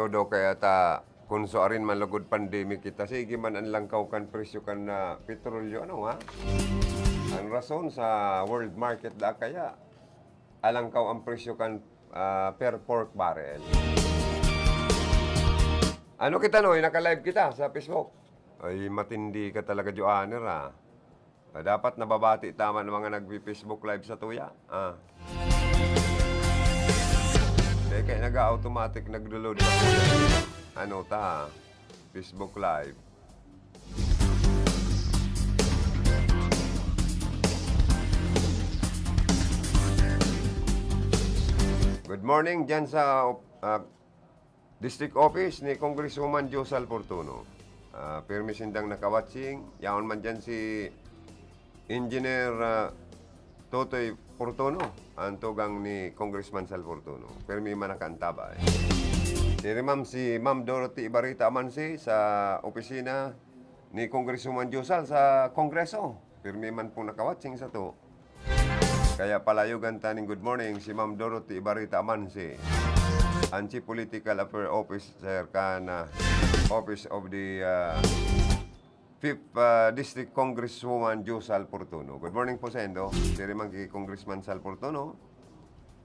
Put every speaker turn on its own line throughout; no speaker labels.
daw kaya ta kung so arin man lugod pandemic kita sige man ang langkaw kan presyo kan na petrolyo ano nga ang rason sa world market da kaya alangkaw ang presyo kan per pork barrel. Ano kita no, naka-live kita sa Facebook. Ay matindi ka talaga Joanner dapat nababati tama ng mga nagbi-Facebook live sa tuya. Kaya nag-automatic nagdo-load na ano Facebook live. Good morning dyan sa District Office ni Congresswoman Josal Portuno. Permisindang nakawatching. Yaon man dyan si Engineer Totoy Portuno. Antugang ni Congressman Sal Portuno. Permi man nakantaba si Ma'am Dorothy Ibarita Amansi sa opisina ni Congresswoman Josal sa Kongreso. Permi man po nakawatching sa to. Kaya palayugan taning good morning si Ma'am Dorothy Ibarita Amansi. Ang Chief Political Affairs Officer kana Office of the 5th District Congresswoman Josal Portuno. Good morning po sa endo. Diri man kay Congressman Sal Portuno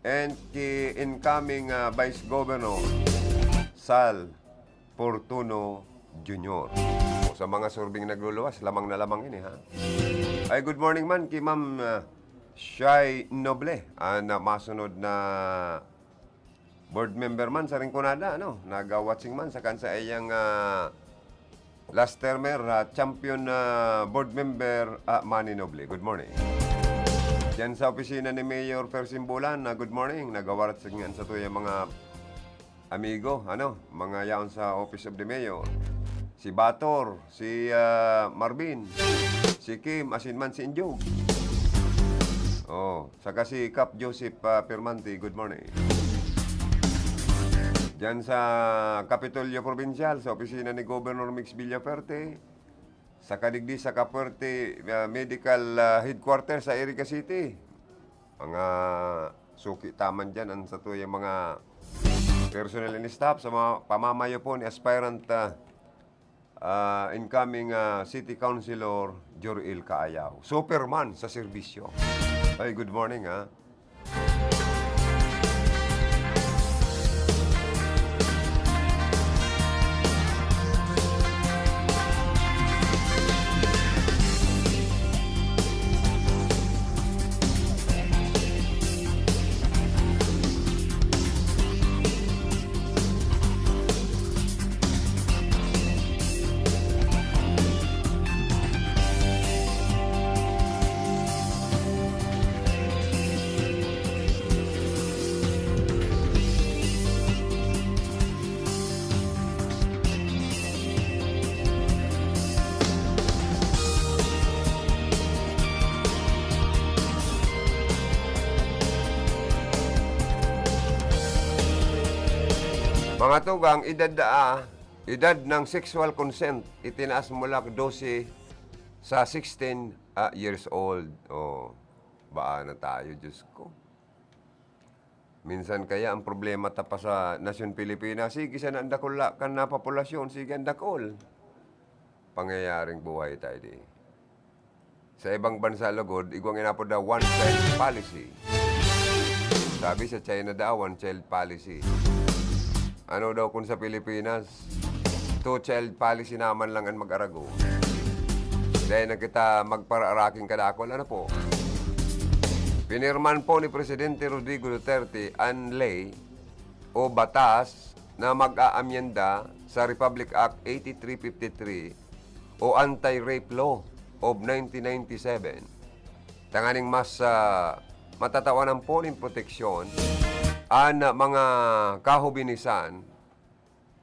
and kay incoming Vice Governor Sal Portuno Jr. Sa mga surbing nagluluwas, lamang na lamang ini Ay good morning man kay Ma'am Shai Noble. Na masunod na board member man sa Rinconada, naga-watching man sa kansa iyang last termer, champion board member Manny Noble. Good morning. Diyan sa opisina ni Mayor Fersimbulan, good morning. Nagawarat sa to yung mga amigo, mga yaon sa Office of the Mayor. Si Bator, si Marvin, si Kim, asin man si Injog. Saka si Cap Joseph Permanti, good morning. Diyan sa Kapitolyo Provincial, sa opisina ni Governor Mix Villaferte, sa Kadigdi sa Capuerte Medical Headquarters sa Erica City. Mga suki taman dyan, ang sa tuyang mga personnel and staff, sa mga pamamayo po ni aspirant incoming City Councilor Joriel Kaayaw. Superman sa serbisyo. Ay, good morning Mga tugang, edad ng sexual consent, itinaas mula 12 sa 16 years old. Baan na tayo, Diyos ko. Minsan kaya ang problema tapa sa nasyon Pilipinas, sige sa nandakol kan na populasyon, sige andakol. Pangyayaring buhay tayo di. Sa ibang bansa lugod, igwang inapod na one-child policy. Sabi sa China daw, one-child policy. Ano daw kung sa Pilipinas, two-child policy naman lang ang mag-arago. Dahil na kita magparaaraking kadakol, po? Pinirman po ni Presidente Rodrigo Duterte ang ley o batas na mag-aamyenda sa Republic Act 8353 o Anti-Rape Law of 1997. Tanganing mas matatawan po ng proteksyon mga kahubinisan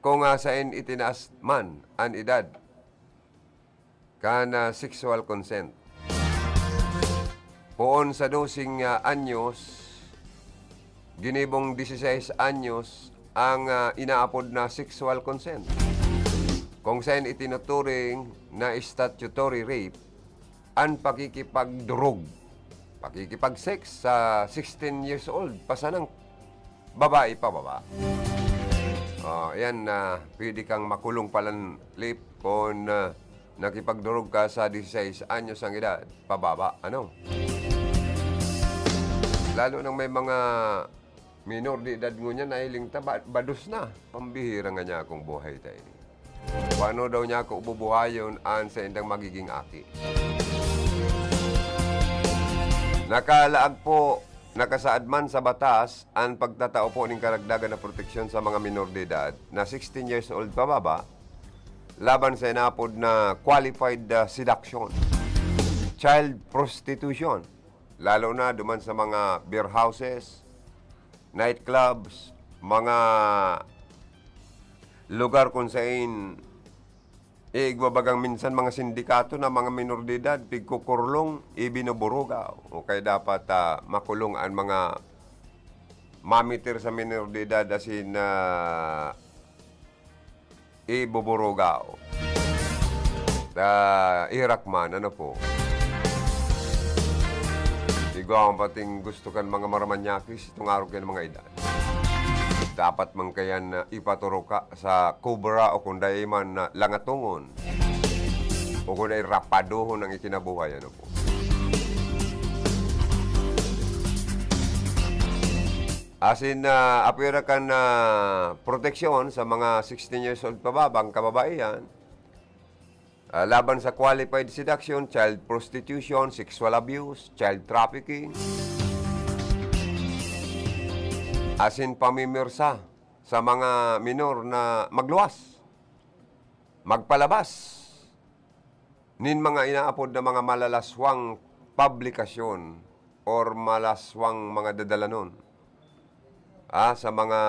kung saan itinaas man ang edad kana sexual consent. Poon sa 12 anyos, ginibong 16 anyos ang inaapod na sexual consent. Kung saan itinuturing na statutory rape ang pakikipagdurog, pakikipag-sex sa 16 years old, pasanang babae pa baba. Yan na pwede kang makulong palanlip kung nakipagdurog ka sa 16 anyos ang edad, pababa. Ano? Lalo nang may mga minor de edad mo niya nahiling bados na. Pambihira nga niya akong buhay tayo. Paano daw niya ako ububuhayon an sa indang magiging aki? Nakalaag po, nakasaad man sa batas ang pagtatao po ng karagdagan na proteksyon sa mga minor de edad na 16 years old pababa laban sa inapod na qualified seduction, child prostitution, lalo na duman sa mga beer houses, nightclubs, mga lugar kung saan igbabagang minsan mga sindikato na mga minor de edad, pigkukurlong, ibinuburuga. O kaya dapat makulong ang mga mamiter sa minor de edad asin ibuburuga. Irakman, ano po? Ikaw ang pating gusto kan mga maramanyakis itong araw kayo ng mga edad. Dapat man kayan ipaturo ka sa kubra o kung dahi man langatungon o kung dahi rapadohon ang ikinabuhay. Ano po? Asin apira kan proteksyon sa mga 16 years old pababang kababaihan laban sa qualified seduction, child prostitution, sexual abuse, child trafficking, asin pamimirsa sa mga minor na magluwas, magpalabas, nin mga inaapod na mga malalaswang publikasyon or malaswang mga dadalanon sa mga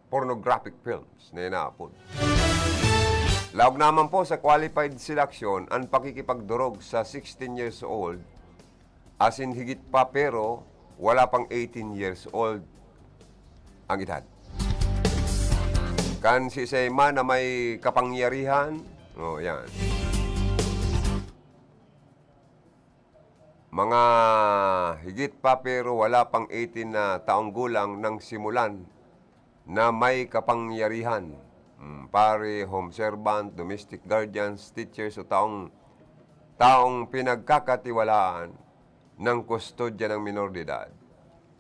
pornographic films na inaapod. Laog naman po sa qualified seduction ang pakikipagdurog sa 16 years old asin higit pa pero wala pang 18 years old ang edad. Kan si Seyma na may kapangyarihan, yan. Mga higit pa pero wala pang 18 na taong gulang nang simulan na may kapangyarihan. Pare, home servant, domestic guardians, teachers o taong pinagkakatiwalaan ng kustodya ng minor de edad.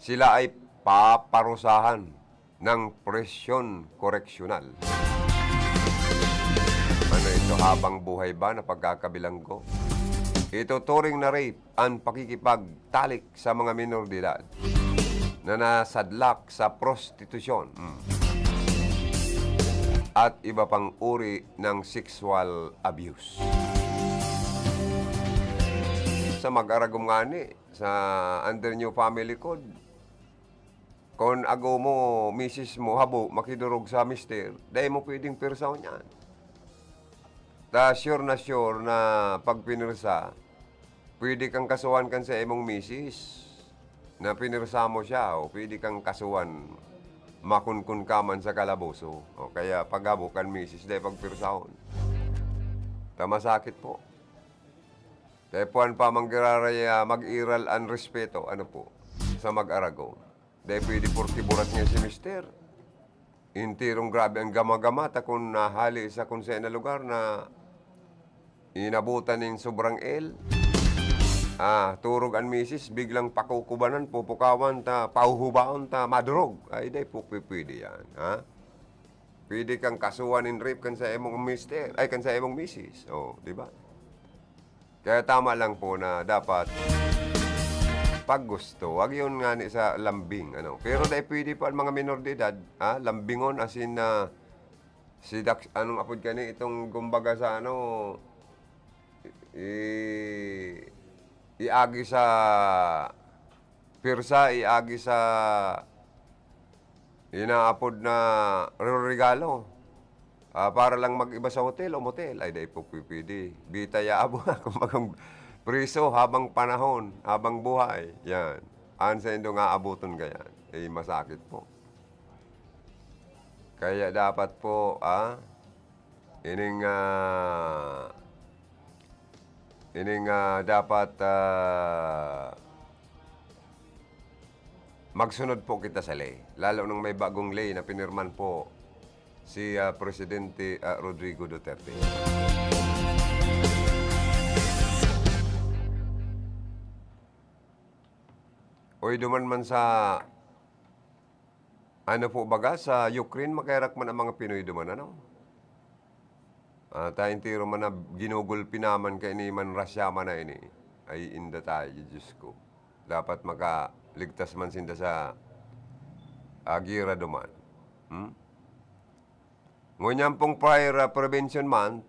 Sila ay paparusahan ng presyon koreksyonal. Ano ito, habang buhay ba na pagkakabilanggo? Ito turing na rape ang pakikipagtalik sa mga minor de edad na nasadlak sa prostitusyon at iba pang uri ng sexual abuse. Sa mag-aragom ngani, sa under new family code, kung agaw mo, misis mo, habo, makidurog sa mister, dahil mo pwedeng pirsaw niyan. Sure na pag pinirsa, pwede kang kasuhan kan sa imong misis na pinirsa mo siya o pwede kang kasuhan makunkun ka man sa kalaboso. O kaya paghabo kan misis dahil pagpirsahon. Tamasakit po. Dahil puan pa manggiraraya mag-iral ang respeto, ano po, sa mag-arago. Dahil pwede portiburat niya si mister. Intirong grabe ang gama-gama kung nahali sa kung saan na lugar na inabutan ng sobrang el. Turog ang misis, biglang pakukubanan, pupukawan, pauhubaon, madurog. Ay, day po pwede yan. Pwede kang kasuhan in rape kan sa emong mister, kan sa emong misis. Di ba? Kaya tama lang po na dapat pag gusto, wag yun nga ni sa lambing. Pero day pwede pa ang mga minor de edad, lambingon as in anong apod ka ni itong gumbaga sa iagi sa pirsa, iagi sa inaapod na regalo. Para lang mag-iba sa hotel o motel. Ay, dahil po pwede. Bitaya abo na kung priso habang panahon, habang buhay. Yan. Sa indo nga abuton gayan. Masakit po. Kaya dapat po, dapat magsunod po kita sa ley. Lalo nung may bagong ley na pinirman po si Presidente Rodrigo Duterte. Oy, duman man sa ano po baga sa Ukraine, makairak man ang mga Pinoy duman, ano? Tayong tiro man na ginugulpi naman kay ni man Rasya man na ini. Ay inda tayo, Diyos ko. Dapat makaligtas man sinda sa agira duman. Ngunyan pong prior prevention month,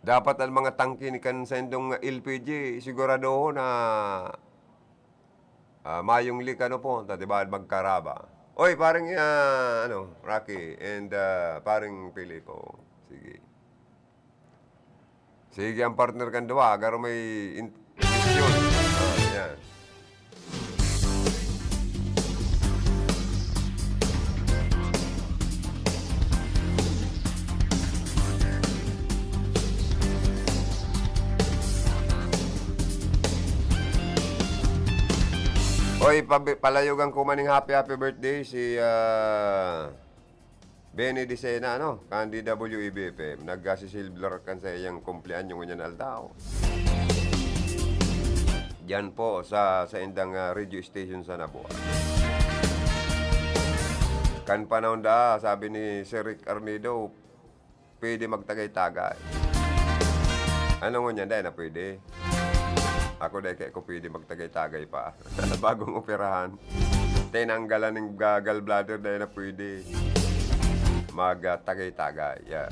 dapat ang mga tangki ni kan sa indong LPG, sigurado ho na mayong likano po, diba, magkaraba. Oy, parang Rocky and parang Pilipo. Sige. Sige, ang partner kan dua, agar may intensyon. Yan. Oy, palayogan ko maning happy birthday si Benny Dicena, Candy WEBFM. Nagsisilblar kan sa iyang kumpleanyo ngunyan aldaw. Diyan po sa indang radio station sa Nabuan. Kan panahon sabi ni Sir Rick Arnido, pwede magtagay-tagay. Ano ngunyan dahil na pwede? Ako dahil kaya ko pwede magtagay-tagay pa. Bagong operahan. Tinanggalan ng gallbladder dahil na pwede magtagay-tagay. Yeah.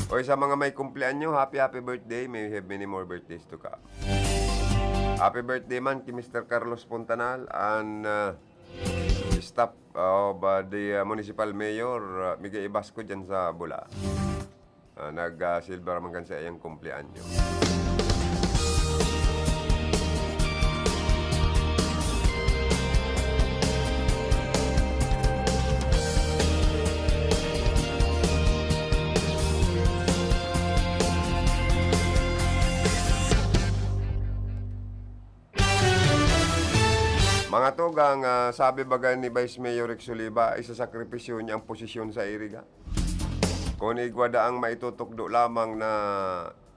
O sa mga may kumpleanyo, happy birthday. May have many more birthdays to come. Happy birthday man kay Mr. Carlos Puntanal and staff of the Municipal Mayor Miguel Ibasco dyan sa Bula. Nag-silver man kan sa iyang kumpleanyo. Mga tugang, sabi baga ni Vice Mayor Rex Oliva, isasakripisyo niya ang posisyon sa Iriga. Kung igwada ang maitutukdo lamang na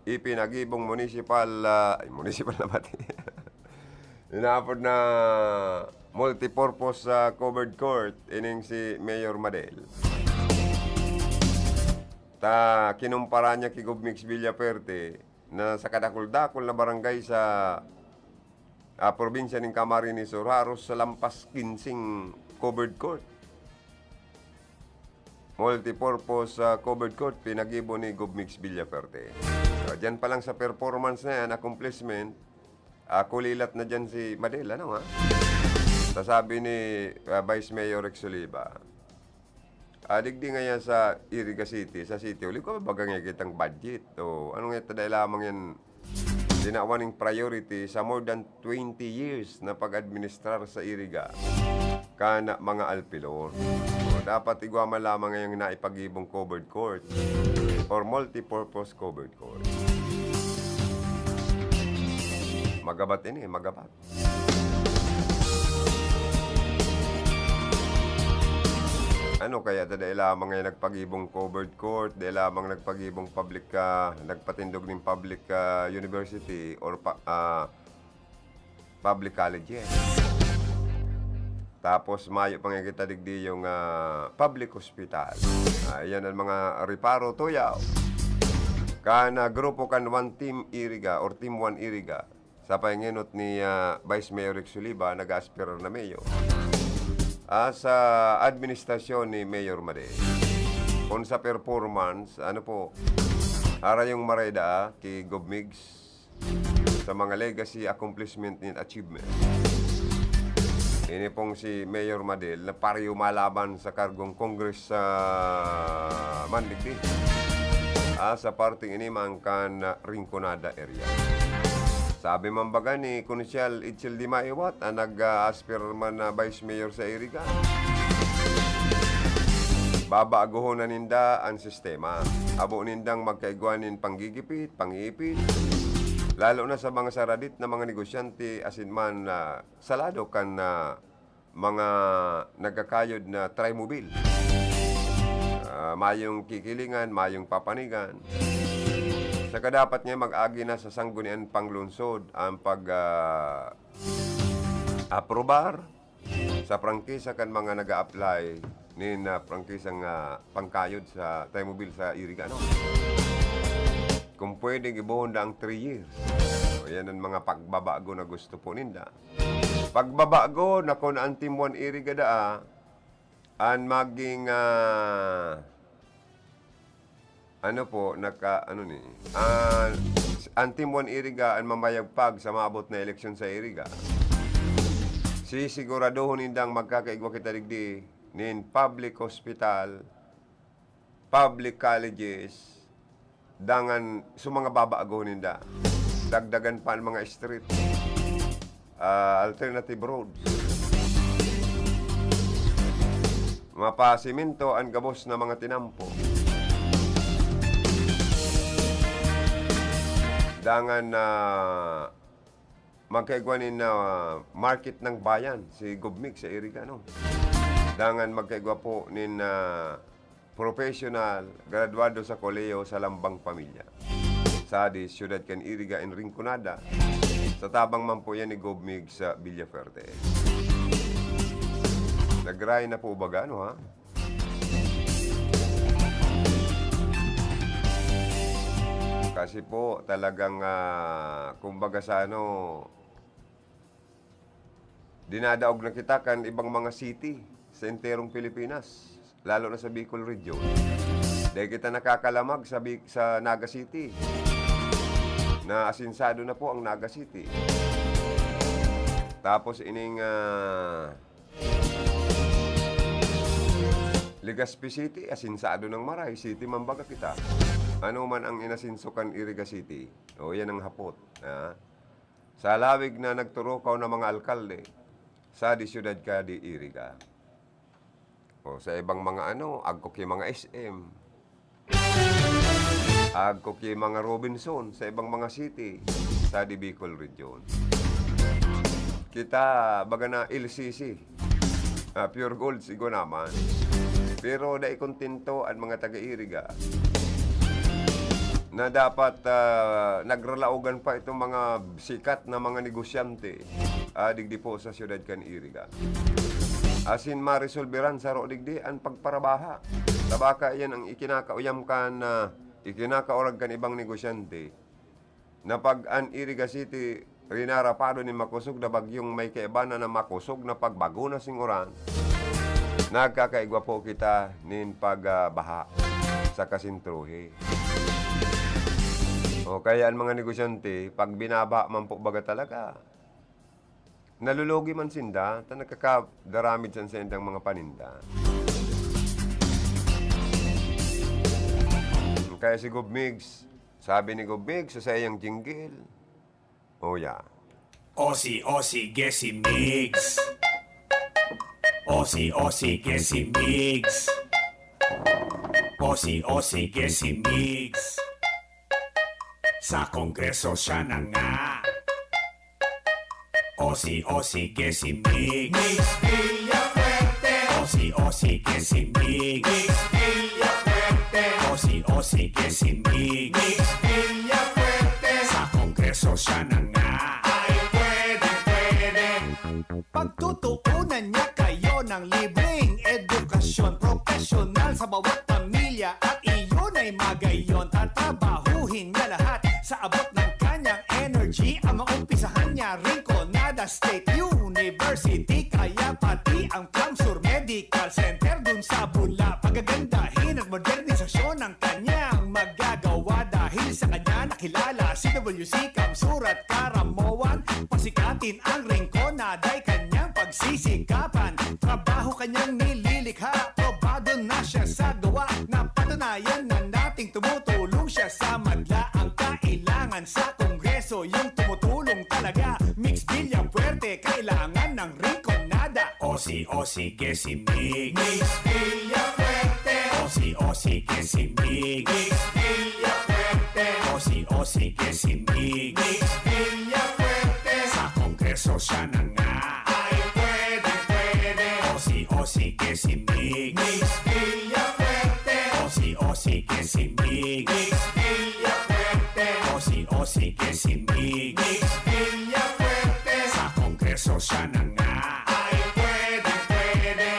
ipinagibong municipal na pati. Inapod na multipurpose covered court ining si Mayor Madel. Kinumpara niya kay Gobmix Villaperte na sa kadakul-dakul na barangay sa probinsya ng Camarines Sur, haros sa lampas 15 covered court. Multipurpose covered court, pinagibo ni Gobmix Villaperte. Diyan pa lang sa performance na yan, accomplishment, kulilat na dyan si Madel, Sasabi ni Vice Mayor Rex Oliva, digdi nga yan sa Iriga City, sa city, uli ko bagang kitang budget. O ano nga ito dahil lamang yan, dinawaning priority sa more than 20 years na pag-administrar sa Iriga kana mga alpilor. Dapat igwama lamang ngayong naipagibong covered court or multipurpose covered court. Magabat ini, magabat. Ano kaya dahil lamang ngayon nagpagibong covered court, dahil lamang nagpagibong public, nagpatindog ng public university or public college. Tapos mayo pangikita digdi yung public hospital. Ayan ang mga reparo tuyaw. Kana grupo kan one team Iriga or team 1 Iriga sa pahinginot ni Vice Mayor Rex Oliva, nag-aspire na mayor. Sa administrasyon ni Mayor Madel. Kung sa performance, ara yung mareda kay Gobmix sa mga legacy, accomplishment, and achievement. Ini pong si Mayor Madel na pareho malaban sa kargong Congress sa Mandigdi. Sa parting ini mangkan Rinconada area. Sabi man baga ni Konsyal Itchel Di Maiwat, nag-aspire man na Vice Mayor sa Iriga. Babaaguhon na ninda ang sistema. Abo nindang magkaigwanin panggigipit, pangipit, Lalo na sa mga saradit na mga negosyante asin man salado kan mga nagkakayod na trimobile. Mayong kikilingan, mayong papanigan. Saka dapat niya mag-agi na sa sanggunian panglunsod ang aprobar sa prangkisa kan mga nag-a-apply nin prangkisang pangkayod sa trimobile sa Irigano. Kung pwede gibuhon ang 3 years. So, yan ang mga pagbabago na gusto po ninda. Pagbabago na kung ang Team 1 Iriga ang maging ang Team 1 Iriga ang mamayagpag sa maabot na eleksyon sa Iriga. Sisiguraduhon nindang magkakaigwa kita digdi nin public hospital, public colleges, dangan sa mga babaago ninda. Dagdagan pa ang mga street, alternative roads. Mapasiminto ang gabos na mga tinampo. Dangan na magkaigwanin na market ng bayan, si Gubmig sa Irigano. Dangan magkaigwa po nin professional, graduado sa koleyo sa Lambang Pamilya. Sa Siyudad kan Iriga en Rinconada, sa tabang man po yan ni Gubmig sa Villafuerte. Nag-ray na po ba gano, ha? Kasi po talagang kumbaga sa dinadaog na kita kan ibang mga city sa enterong Pilipinas, lalo na sa Bicol Region. Dahil kita nakakalamag sa Naga City. Na asinsado na po ang Naga City. Tapos ining Legazpi City, asinsado ng Maray City, mambaga kita. Ano man ang inasinsukan Iriga City, o yan ang hapot. Sa lawig na nagturukaw ng mga alkalde sa Siyudad ka di Iriga. O sa ibang mga agkoki mga SM, agkoki mga Robinson sa ibang mga city sa di Bicol Region. Kita baga na LCC, pure gold sigo naman. Pero dahil kontento ang mga taga-Iriga na dapat nagralaugan pa itong mga sikat na mga negosyante digdi po sa Siyudad kan Iriga. Asin marisolberan sa digdi ang pagparabaha. Tabaka yan ang ikinakauyam kan ikinakaorag kan ibang negosyante na pag an Iriga City rinarapado ni makusog na bagyong may kaibana na makusog na pagbago na singuran. Nagkakaigwa po kita nin pagbaha sa kasintruhe. O kaya ang mga negosyante, pag binaba man po baga talaga, nalulugi man sinda, nakakadaramid sa sendang mga paninda. Kaya si Gubmigs, sabi ni Gubmigs sa sayang jingle, yeah.
Osi, Gesi Migs. Osi, Gesi Migs. Osi, Gesi Migs. Sa Kongreso siya na nga. Osi, Gesi Migs. Migs Villafuerte. Osi, Gesi Migs. Migs Villafuerte. Osi, Gesi Migs. Migs Villafuerte. Sa Kongreso siya na nga. Ay, pwede.
Pagtutuunan niya kayo ng libreng edukasyon profesional sa bawat pamilya at iyon ay magayon. Tatabahuhin niya lahat sa abot ng kanyang energy. Ang maumpisahan niya Rinconada State University, kaya pati ang Plamsur Medical Center dun sa Bula. Pagagandahin at modernisasyon ng kanyang magagawa. Dahil sa kanya nakilala si WC Kamsur at Karamoan. Pasikatin ang Rinconada ay kanyang pagsisikapan. Trabaho kanyang nililikha, probado na siya sa gawa. Napatunayan na nating tumutulong siya sa madla. Ang kailangan sa Kongreso, yung tumutulong talaga. Mix Villafuerte, kailangan ng Rinconada.
Osi, Gesi Migs.
Mix Villafuerte.
Osi, Gesi Migs.
Mix Villafuerte.
Osi, Gesi Migs.
Mix
Osi que si Mig Villafuerte sa Kongreso siya na nga ay pwede.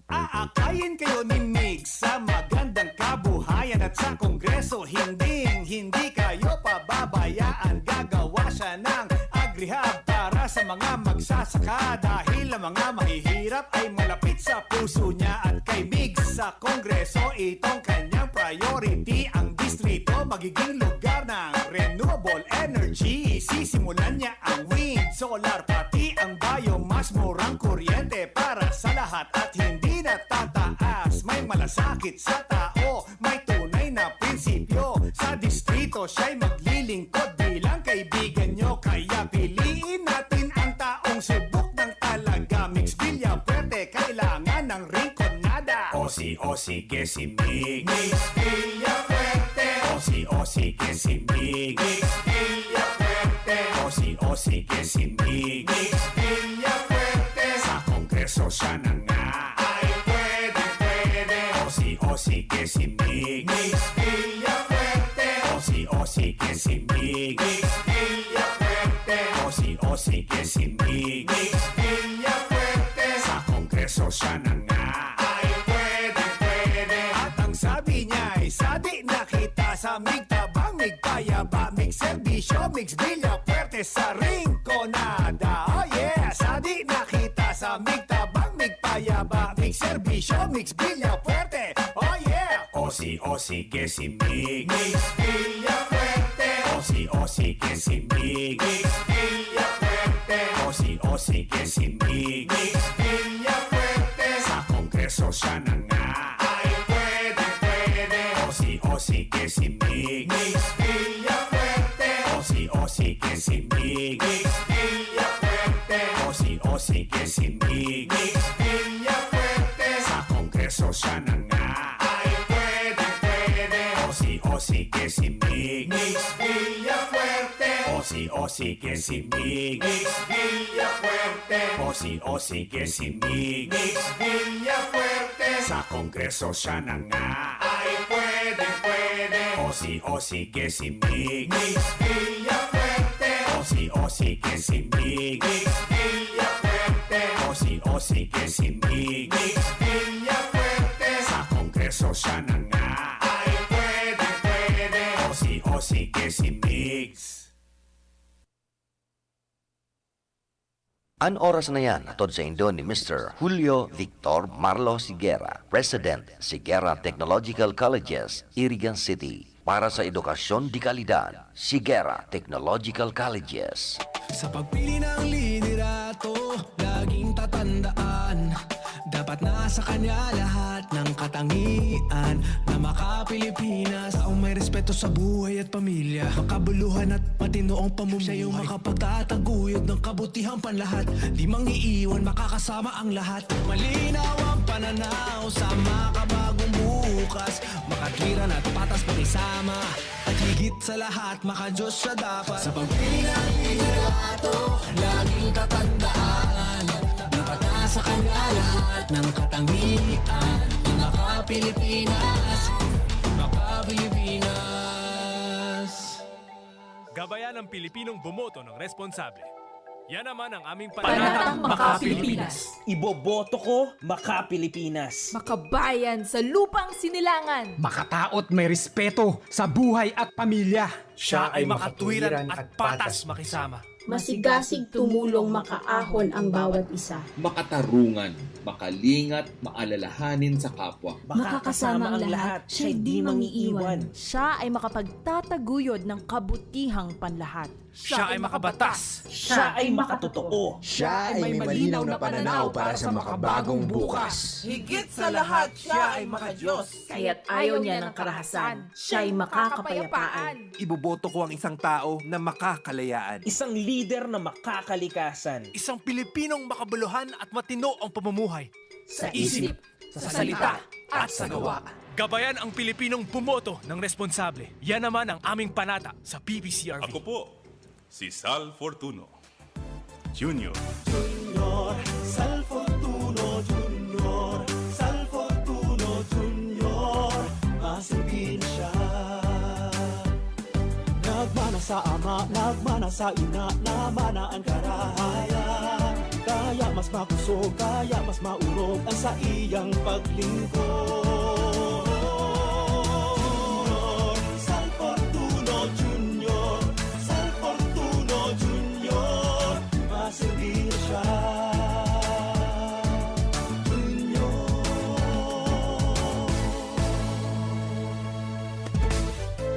Aakayin kayo ni Mig sa magandang kabuhayan at sa Kongreso hindi kayo pababayaan. Gagawa siya ng agrihab para sa mga magsasaka dahil ang mga mahihirap ay malapit sa puso niya. At kay Mig sa Kongreso itong kanyang priority. Ang distrito magiging lugar ng renewable energy. Sisimulan niya ang wind, solar pati ang biomass. Murang kuryente para sa lahat at hindi na tataas. May malasakit sa tao, may tunay na prinsipyo. Sa distrito siya'y maglilingkod bilang kaibigan nyo. Kaya piliin natin ang taong subok ng talaga. Mix Villafuerte, kailangan ng rinconada.
Osi que si Mig Villafuerte Osi que si Mig Villafuerte Osi que si Mig Villafuerte sa Kongreso siya na nga ay pwede. Osi que si Mig Villafuerte Osi que si Mig Villafuerte Osi que si Mig Villafuerte sa Kongreso siya na nga ay pwede.
At ang sabi niya ay sadi na kita sa Mig Tabang, Mig Payaba, Mig Serbisyo, Mix Villafuerte sa rinconada. Oh yeah, sadi na kita sa Mig Tabang, Mig Payaba, Mig Serbisyo, Mix Villafuerte. Oh yeah.
Osi que si Mig Villafuerte Osi que si Mig Villafuerte Osi que si Mig Villafuerte sa Kongreso siya na nga ay pwede. Osi que si Mig Villafuerte Osi que si Mig Villafuerte Osi que si Mig Villafuerte sa Kongreso siya na nga ay pwede. Osi que si Mig Villafuerte Osi que si Mig Villafuerte Osi que si Mig Villafuerte sa Kongreso siya na nga ay pwede. Osi que si Mig Villafuerte Osi que si Mig Villafuerte Osi que si Mig Villafuerte sa Kongreso siya na nga ay pwede. Osi que si Migs.
An oras na yan, atod sa Indo ni Mr. Julio Victor Marlo Siguera, President, Siguera Technological Colleges, Irigan City. Para sa edukasyon di kalidad, Siguera Technological Colleges.
Sa pagpili ng liderato, laging tatandaan, dapat nasa kanya lahat ng katangian na maka-Pilipinas. Taong may respeto sa buhay at pamilya, makabuluhan at matinoong pamumuhay. Siya yung makapagtataguyod ng kabutihang panlahat, di mangiiwan, makakasama ang lahat. Malinaw ang pananaw sa makabagong bukas, makatwiran at patas pakisama, at higit sa lahat, maka-Diyos siya dapat. Sa pagpili ng liderato, laging tatandaan, dapat nasa kanya lahat ng katangian ng maka-Pilipinas, maka-Pilipinas.
Gabayan ng Pilipinong bumoto ng responsable. Yan naman ang aming
Panatang Maka-Pilipinas.
Iboboto ko Maka-Pilipinas.
Makabayan sa lupang sinilangan.
Makataot may respeto sa buhay at pamilya.
Siya ay makatwiran at patas makisama.
Masigasig tumulong makaahon ang bawat isa.
Makatarungan, makalingat, maalalahanin sa kapwa.
Makakasama ang lahat, siya'y di mangiiwan.
Siya ay makapagtataguyod ng kabutihang panlahat.
Siya ay makabatas.
Siya ay makatotoo.
Siya ay may malinaw na pananaw para sa makabagong bukas.
Higit sa lahat, siya ay maka-Diyos.
Kaya't ayaw niya ng karahasan. Siya ay makakapayapaan.
Iboboto ko ang isang tao na makakalayaan.
Isang leader na makakalikasan.
Isang Pilipinong makabuluhan at matino ang pamumuhay.
Sa isip, sa salita, at sa gawa.
Gabayan ang Pilipinong bumoto ng responsable. Yan naman ang aming panata sa PPCRV.
Ako po, si Sal Fortuno Jr.
Junior, Sal Fortuno Junior, Sal Fortuno Junior, masilbi na siya. Nagmana sa ama, nagmana sa ina, namana ang karahayan. Kaya mas makusog, kaya mas maurog ang sa iyang paglingkod. Sal Fortuno Jr., Sal Fortuno Jr., maservisyo siya.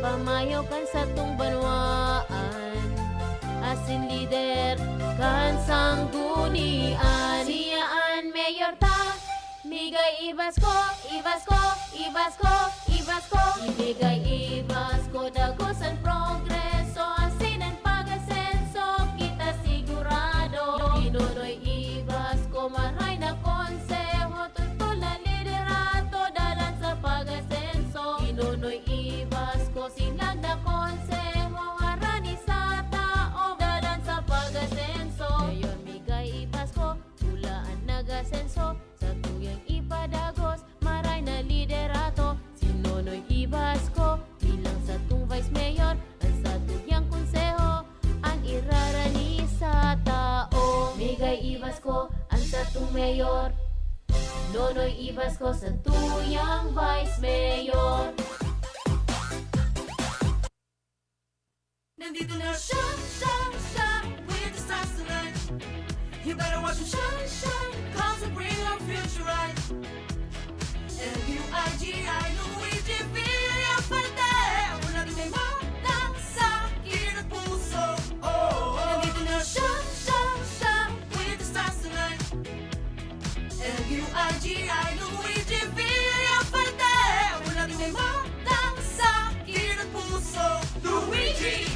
Pamayaw kan sa tung banwaan, asin lider kan sang dunian. Siyaan mayor ta, migay ibas ko, ibas ko, ibas ko, ibas ko. Ibigay ibas ko, dagosan progreso, asin ang pag-asenso, kita sigurado. Inunoy ibas ko, maray na konseho, tutol na liderato, dalan sa pag-asenso. Inunoy ibas ko, silang na konseho, harani sa tao, dalan sa pag-asenso. Ngayon migay ibas ko, tulaan nag-asenso, sa tuyang ipadagos, maray na liderato. Sinunoy ibas ko, bilang sa tung vice mayor, ang sa tuyang konseho, ang irarani sa tao. Migay ibas ko, ang sa tung mayor, Nonoy ibas ko sa tuyang vice mayor.
Nandito na siya, siya, siya, with the stars tonight. You better watch him shine, shine, cause he'll bring our future right. L-U-I-G-I, Luigi Villafuerte. Wala din may matang sa akin at puso. Nandito na siya, siya, siya, with the stars tonight. L-U-I-G-I, Luigi Villafuerte. Wala din may matang sa akin at puso. Luigi!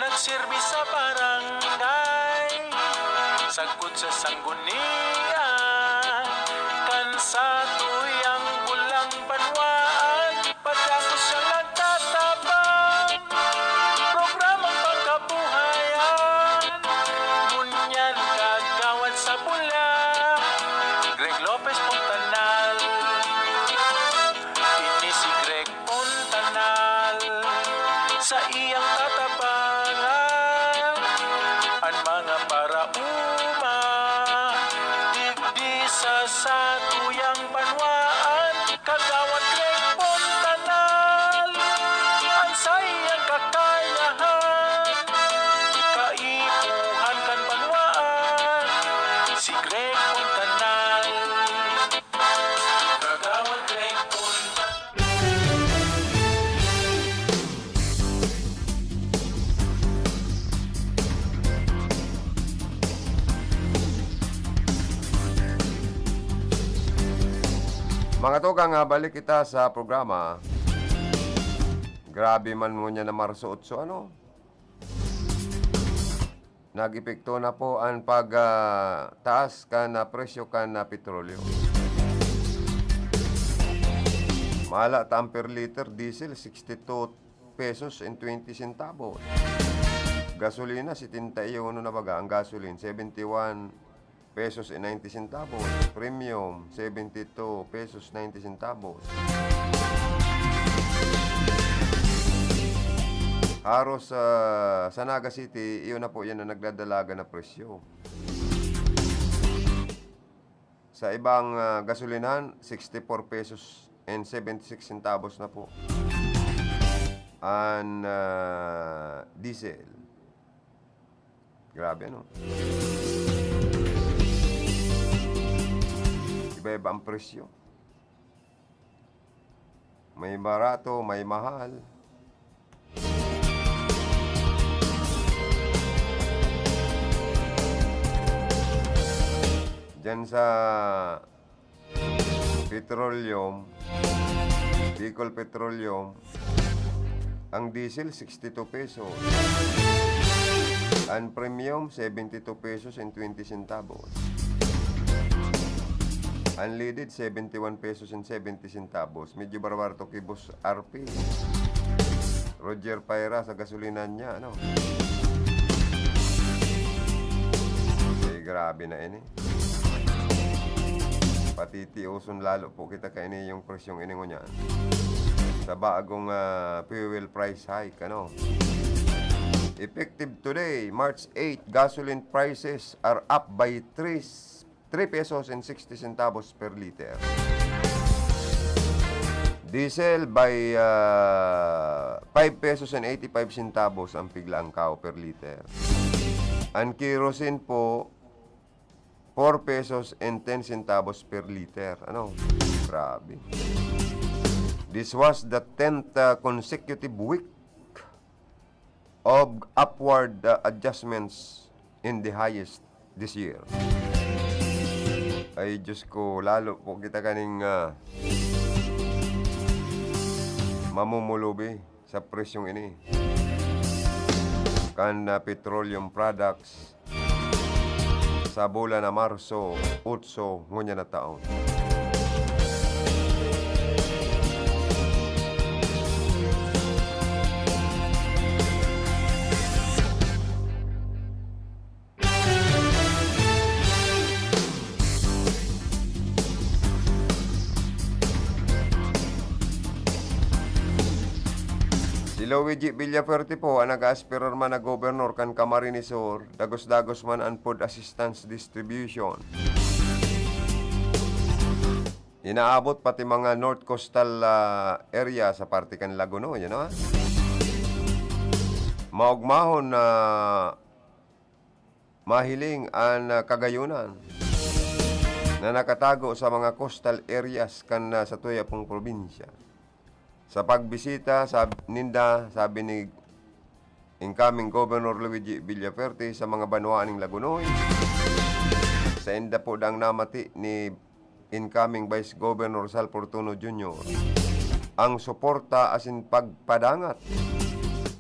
Nagserbi sa barangay, sagot sa sanggunian, kan sa tuyang bulang banwaan, pagkako siya nagtatabang, programang pagkabuhayan, ngunyan kagawad sa bula, Greg Lopez Pontanal, ini si Greg Pontanal, sa iyang tatabangan, ang mga parauma, digdi sa tuyang banwaan, kagawad Greg Pontanal, ang sa iyang kakayahan, kaipuhan kan banwaan, si Greg Pontanal, kagawad Greg Pontanal.
Mga togang, balik kita sa programa. Grabe man mo niya na Marso 8, ano? Nag-epekto na po ang pag-taas ka na presyo ka na petrolyo. Mahala ta per liter diesel, 62 pesos and 20 centavos. Gasolina, 71 na baga. Ang gasoline, 71 pesos and 90 centavos. Premium, 72 pesos 90 centavos. Haros sa Naga City, iyon na po yan na nagdadalaga na presyo. Sa ibang gasolinahan, 64 pesos and 76 centavos na po. Ang diesel. Grabe, no? Iba-iba ang presyo. May barato, may mahal. Diyan sa petroleum, Bicol Petroleum, ang diesel 62 pesos. Ang premium 72 pesos and 20 centavos. Unleaded, 71 pesos and 70 centavos. Medyo barabar to kay Boss RP. Roger Paira sa gasolinan niya, ano? Grabe na ini. Patitiuson lalo po kita kaini yung presyong iningo niyan. Sa bagong fuel price hike, ano? Effective today, March 8, gasoline prices are up by 3 pesos and 60 centavos per liter. Diesel by 5 pesos and 85 centavos ang piglaang kao per liter. Ang kerosene po, 4 pesos and 10 centavos per liter. Ano? Grabe. This was the 10th consecutive week of upward adjustments in the highest this year. Ay, Diyos ko, lalo po kita kaning mamumulubi sa presyong ini. Kan petroleum products sa bulan na Marso 8 ngunya na taon. Si Luigi Villafuerte po, ang nag-aspirar man na gobernador kan Camarines Sur, dagos-dagos man ang food assistance distribution. Inaabot pati mga North Coastal area sa parte kan Laguno, yan o. Maugmahon na mahiling ang kagayunan na nakatago sa mga coastal areas kan sa tuyapong probinsya. Sa pagbisita, sabi ni incoming Governor Luigi Villafuerte sa mga banwaaning Lagunoy, sa enda po dang namati ni incoming Vice Governor Sal Fortuno Jr. ang suporta asin pagpadangat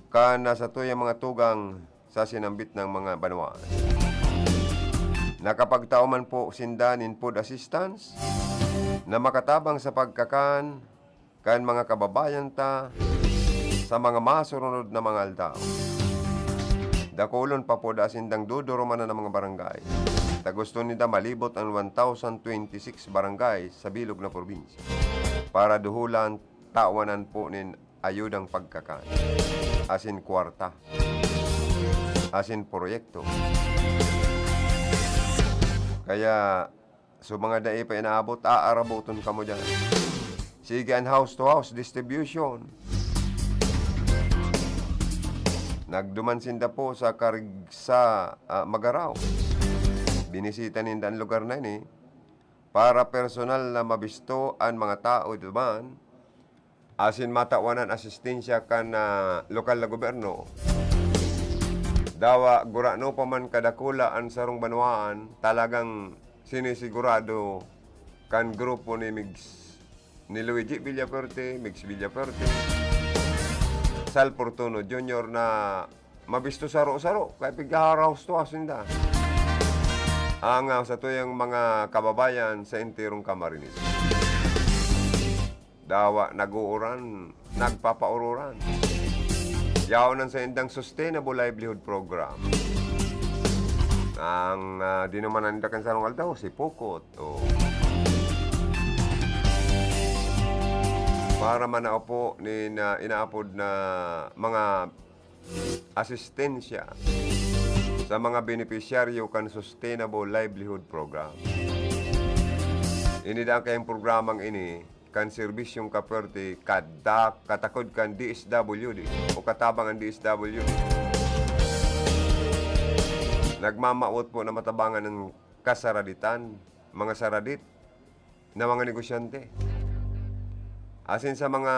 kana sa tuyang mga tugang sa sinambit ng mga banwaan. Nakapagtao man po sindanin food assistance na makatabang sa pagkakan kan mga kababayan ta sa mga masurunod na mga aldaw. Dakulon pa po da sindang duduro man na ng mga barangay. Tagusto nila malibot ang 1,026 barangay sa bilog na probinsya para duhulan tawanan po nin ayudang pagkakan. Asin kwarta. Asin proyekto. Kaya so mga dai pa inaabot, aaraboton ka mo dyan. Sige ang house-to-house distribution. Nagdumansinda po sa Karigsa, Magaraw. Binisita ninda ang lugar na ini para personal na mabisto ang mga tao duman asin matawanan asistensya kan lokal na gobyerno. Dawa gurano pa man kadakula ang sarong banwaan talagang sinisigurado kan grupo ni ni Luigi Villafuerte, Mix Villafuerte, Sal Fortuno Jr. na mabisto saro-saro kaya pigaharaos to asinda ang sa tuyang mga kababayan sa entirong Camarines. Dawa naguuran, nagpapaururan. Yaonan sa indang Sustainable Livelihood Program. Ang di naman nandakan sa nung aldaw, si Pukot. Para manao po ni inaapod na mga asistensya sa mga benepisyaryo kan Sustainable Livelihood Program. Inidaan kayong programang ini kan serbisyong kaperte katakod kan DSWD o katabang ang DSWD. Nagmamaot po na matabangan ng kasaraditan, mga saradit na mga negosyante. Asin sa mga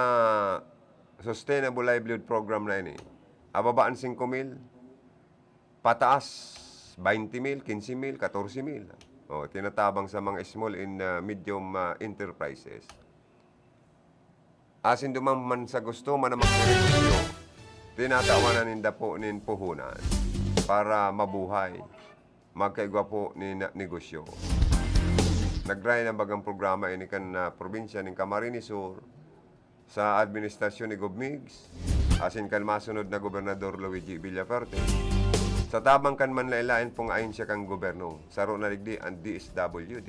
Sustainable Livelihood Program na ini, ababaan 5,000, pataas 20,000, 15,000, 14,000. Tinatabang sa mga small and medium enterprises. Asin duman man sa gusto man na magnegocio, tinatawanan ninda po nin puhunan para mabuhay, magkaigwa po ni negosyo. Nagray ng bagang programa ini kan probinsya ng Camarines Sur sa administrasyon ni Gobmigs, asin kan masunod na Gobernador Luigi Villaferte. Sa tabang kan man lailain pong ayon siya kang goberno, saro na ligdi ang DSWD.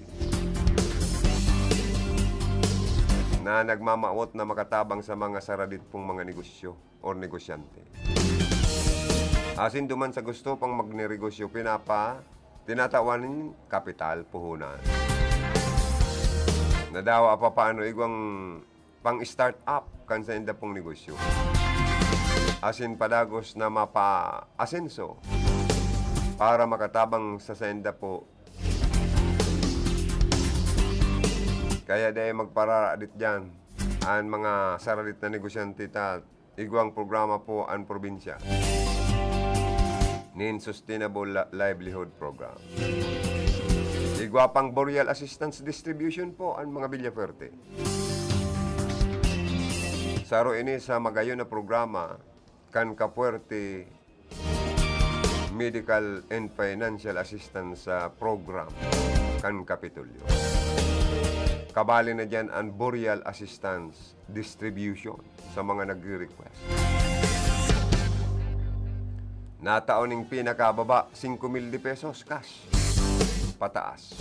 Na nagmamaot na makatabang sa mga saradit pong mga negosyo o negosyante. Asin duman sa gusto pang magnegosyo, tinatawanin kapital puhunan. Nadawa pa paano igwang pang-start up kan sa inda pong negosyo. Asin padagos na mapa-asenso para makatabang sa senda po. Kaya dahil magpararadit dyan ang mga saralit na negosyante ta igwang programa po ang probinsya. Nin Sustainable Livelihood Program. Igwa pang Boreal Assistance Distribution po ang mga Villaferte. Saro ini sa magayon na programa kan Kapuerte Medical and Financial Assistance Program kan Kapitolyo. Kabali na dyan ang Boreal Assistance Distribution sa mga nagre-request. Nataon ng pinakababa, 5,000 pesos cash. Pataas.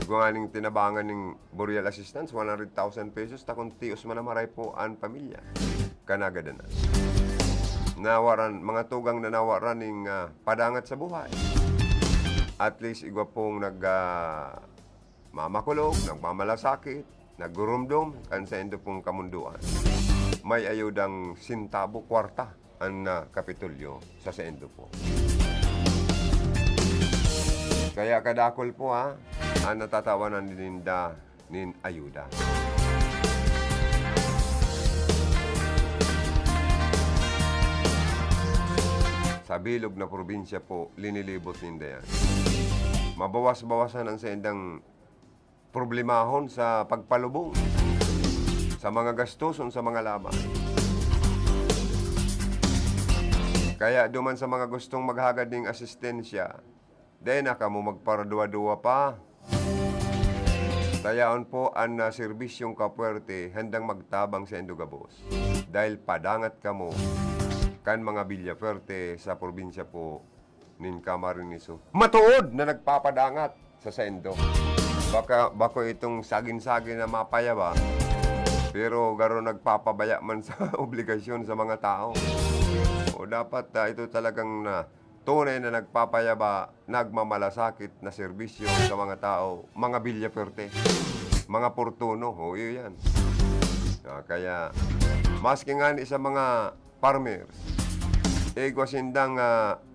Kung aning tinabangan ng Boreal Assistance, 100,000 pesos, takong tios manamaray po ang pamilya. Kanagadanas. Nawaran, mga tugang na nawaran ng padangat sa buhay. At least, igwa pong mamakulog, nagmamalasakit, naggurumdum, kan sa endo pong kamunduan. May ayudang sintabo kwarta ang Kapitolyo sa endo po. Kaya kadakol po ang natatawanan ninda nin ayuda. Sa bilog na probinsya po, linilibot ninda yan. Mabawas-bawasan ang sa endang problemahon sa pagpalubong, sa mga gastuson, sa mga laban. Kaya duman sa mga gustong maghagad ng asistensya, dahil na kamo magparadua-dua pa. Tayaon po ang serbisyong Kapuerte handang magtabang sa Endogabos. Dahil padangat kamo kan mga Villaferte sa probinsya po nin Camarines Sur. Matuod na nagpapadangat sa Sendo. Bako itong sagin-sagin na mapayaba, pero garo nagpapabaya man sa obligasyon sa mga tao. O dapat ito talagang tunay na nagpapayaba, nagmamalasakit na serbisyo sa mga tao, mga Villaferte, mga Portuno, o yan. Kaya, maski nga sa mga farmers, igwasindang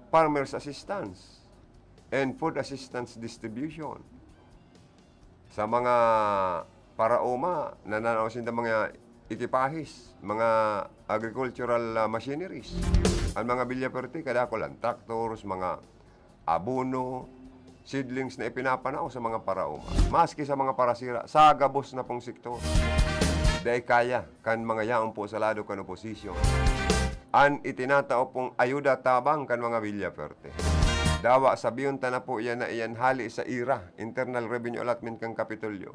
farmers assistance and food assistance distribution. Sa mga paraoma, nananaw sinda mga ikipahis, mga agricultural machineries. Ang mga Villaferte, kadakolan, tractors, mga abono, seedlings na ipinapanao sa mga paraoma. Maski sa mga parasira, sa gabos na pong sektor. Dahil kaya, kan mga yaong po sa lado kan oposisyon. An itinatao pong ayuda tabang kan mga Villaferte. Dawa sabiyon ta na po yan na iyan hali sa IRA, Internal Revenue Allotment kang Kapitolyo.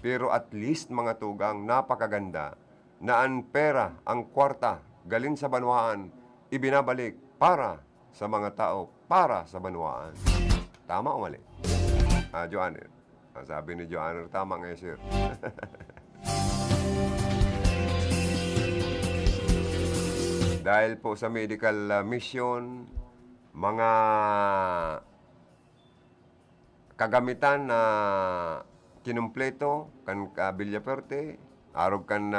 Pero at least mga tugang napakaganda na ang pera, ang kwarta, galin sa banwaan, ibinabalik para sa mga tao, para sa banwaan. Tama o mali? Joanner. Sabi ni Joanner, tama nga sir. Dahil po sa medical mission, mga kagamitan na kinumpleto kan Villaferte, arog kan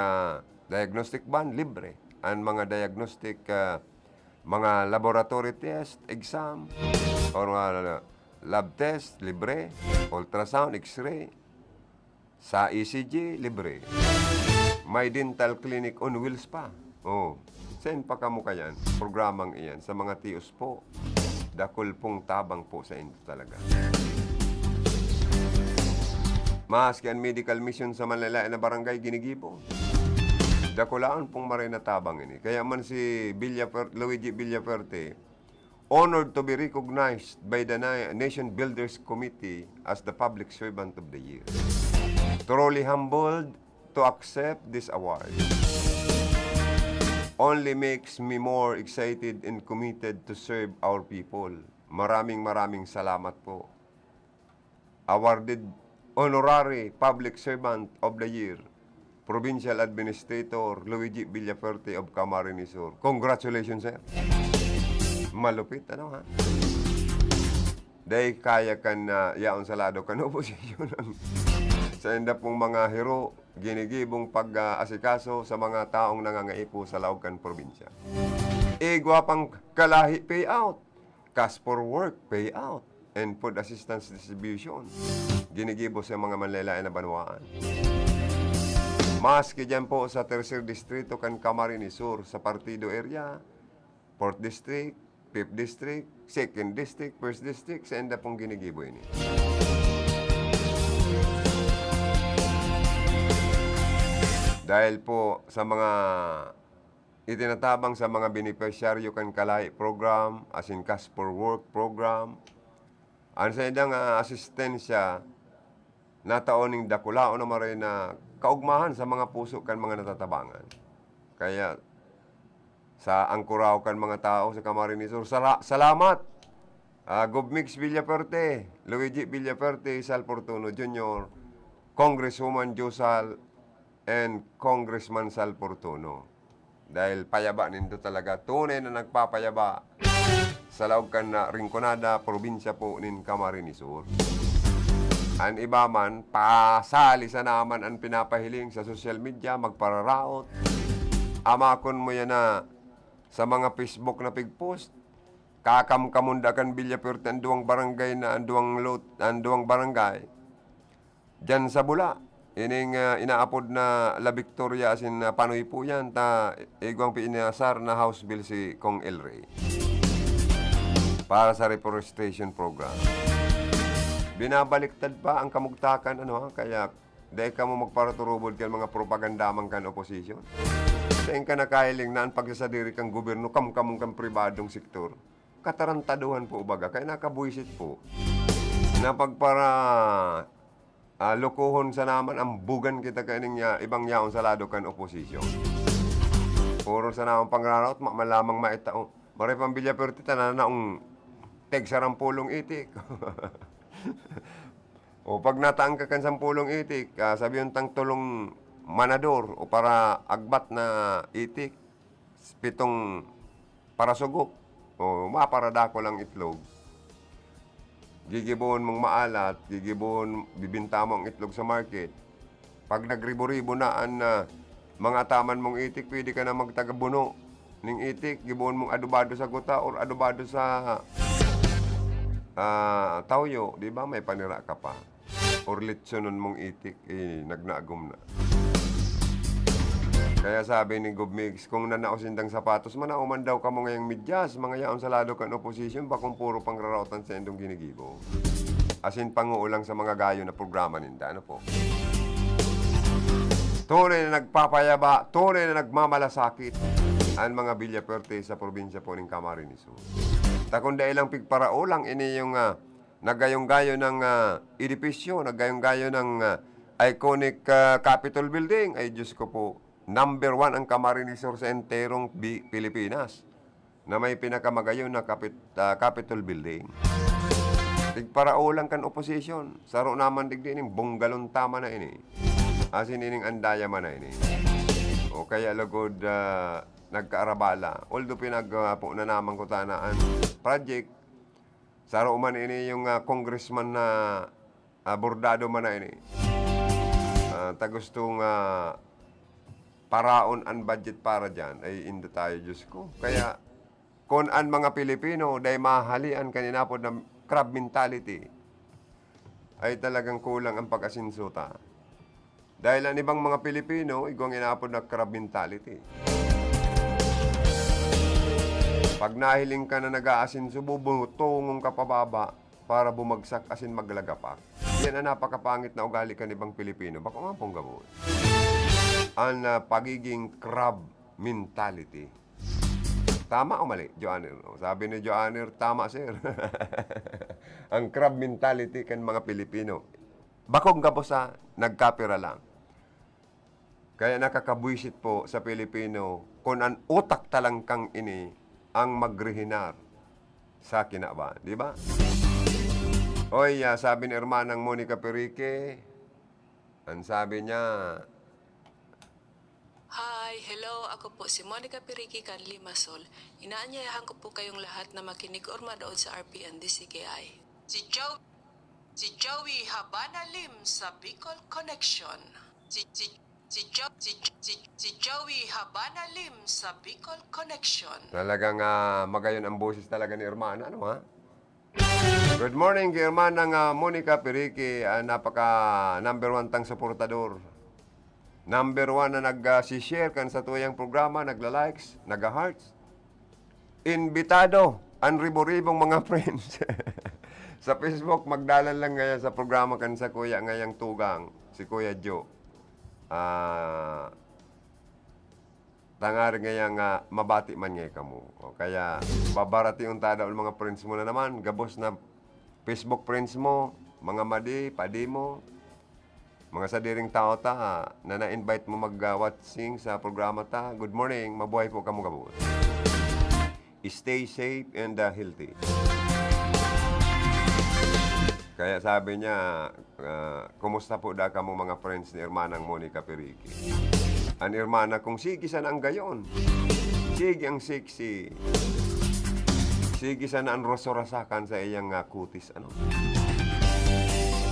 diagnostic van, libre. Ang mga diagnostic, mga laboratory test, exam, or lab test, libre. Ultrasound, x-ray, sa ECG, libre. May dental clinic on wheels pa. Saan pa kamo kayan? Programang iyan sa mga tiyos po. Dakol pong tabang po sa inyo talaga. Maski ang medical mission sa Manila na barangay ginigibo. Dakulaan pong maray na tabang ini. Kaya man si Luigi Villaferte, honored to be recognized by the Nation Builders Committee as the Public Servant of the Year. Truly humbled to accept this award. Only makes me more excited and committed to serve our people. Maraming salamat po. Awarded Honorary Public Servant of the Year, Provincial Administrator Luigi Villaferte of Camarines Sur. Congratulations, sir. Malupit, ano ha? Dahil kaya kan na yaon salado kan oposisyon sa enda pong mga hero, ginigibong pag-asikaso sa mga taong nangangaipo sa Laucan probinsya. Igwa pang kalahi payout, cash for work payout, and food assistance distribution. Ginigibo sa mga manlalayan na banwaan. Maski dyan po sa 3rd Distrito kan Camarines Sur, sa Partido Area, 4th District, 5th District, 2nd District, 1st District, sa enda pong ginigibo ini. Dahil po sa mga itinatabang sa mga beneficiaryo kan Kalay program, as in Cash for Work program, ang sa indang asistensya na taoning dakulao na maray na kaugmahan sa mga puso kan mga natatabangan. Kaya sa angkuraw kan mga tao sa Camarines Sur, salamat! Gobmix Villaferte, Luigi Villaferte, Sal Fortuno Jr., Congresswoman Josal, and Congressman Sal Fortuno. Dahil payaba nindo talaga, tunay na nagpapayaba sa Laucan na Rinconada, probinsya po nin Camarines Sur. Ang iba man, pasali sa naman ang pinapahiling sa social media, magpararaot. Amakon mo yan na sa mga Facebook na pigpost, kakamkamundakan Villaferte ang duwang barangay na ang duwang barangay. Diyan sa Bula, ining inaapod na La Victoria asin panoy po yan, ta igwang pinasar na House Bill si Kong El Rey para sa reforestation program. Binabaliktad pa ang kamugtakan, kaya dahil ka mo magparaturubod kaya mga propagandamang kan oposisyon. Saan ka nakahiling na ang pagsasadiri kang gobyerno, kamkamong kang pribadong sektor. Katarantaduhan po baga, kaya nakabuisit po na pagpara lokohon sa naman ang bugan kita kaning ibang yaon sa lado kan oposisyon. Puro sa naman pangraraot, malamang maitao. Maray pang Villaferte, tananaong tegsarampulong itik. O pag nataang ka kan sampulong itik, sabi yung tang tulong manador o para agbat na itik, 7 para sugok o maparadako lang itlog. Gigibuhon mong maalat, bibinta mo ang itlog sa market. Pag nagribo-ribo na ang mga taman mong itik, pwede ka na magtagabuno ng itik. Gibuhon mong adobado sa guta or adobado sa tawyo, di ba? May panira ka pa. Or litsonon mong itik, nagnaagom na. Kaya sabi ni Gobmix, kung nanaosindang sapatos, manauman daw ka mo ngayong midyas, mga yaon sa lado kan opposition, bakong puro pangrarautan sa endong ginigibo. Asin panguulang sa mga gayo na programa ninda, ano po? Tunay na nagpapayaba, tunay na nagmamalasakit ang mga Villaferte sa probinsya po ng Camarines Sur. Takunda ilang pigparaulang, ini yung nagayong-gayo ng edipisyo, nagayong-gayo ng iconic Capitol Building. Ay, Diyos ko po, number 1 ang Camarines Sur sa enterong Pilipinas na may pinakamagayon na Capitol Building. Tigparaulang kan opposition. Saro naman digdining bunggalon tama na ini. Asin ining andaya man na ini. O kaya lagod nagkaarabala. Although pinagpo na naman ko tanaan project, saro man ini yung congressman na bordado man na ini. Tagustong paraon ang budget para dyan, ay indo tayo, Diyos ko. Kaya, kung ang mga Pilipino, dahil mahalian kanina po ng crab mentality, ay talagang kulang ang pag-asinsuta. Dahil ang ibang mga Pilipino, igwang inapod na crab mentality. Pag nahiling ka na nag-aasinso, bubutungong ka pababa para bumagsak asin maglagapak. Yan ang napakapangit na ugali kan ibang Pilipino. Bako nga pong gabon. Ang pagiging crab mentality. Tama o mali, Joanner? Sabi ni Joanner, tama, sir. Ang crab mentality kan mga Pilipino. Bakong gabo sa nagkapira lang. Kaya nakakabwisit po sa Pilipino kung ang utak talang kang ini ang magrehinar sa kinaba. Di ba? Oy, sabi ni Hermanang Monica Perique, ang sabi niya,
Hi, hello. Ako po si Monica Piriki kan Limasol. Inaanyayahan ko po kayong lahat na makinig or manood sa RPN DCKI. Si Joey Habana Lim sa Bicol Connection. Si Joey Habana Lim sa Bicol Connection.
talagang magayon ang boses talaga ni Hermana, ano ha? Good morning kay Hermanang Monica Perique, napaka number 1 tang suportador. Number 1 na nag-share kan sa tuyang programa, nagla-likes, nag-hearts. Invitado, ang ribo-ribong mga friends. Sa Facebook, magdalan lang ngayon sa programa kan sa kuya ngayang tugang, si Kuya Joe. Tangari ngayang mabati man ngay kamo. O, kaya babarati yung tada o mga friends mo na naman, gabos na Facebook friends mo, mga madi, padi mo, mga sadiring tao ta na na-invite mo mag-watching sa programa ta. Good morning, mabuhay po kamo gabos. Stay safe and healthy. Kaya sabi niya, kumusta po da kamo mga friends ni Hermanang Monica Perique? Ang Hermana kung sige sana ang gayon. Sige ang sexy. Sige sana ang rosorasakan sa iyang kutis. Ano?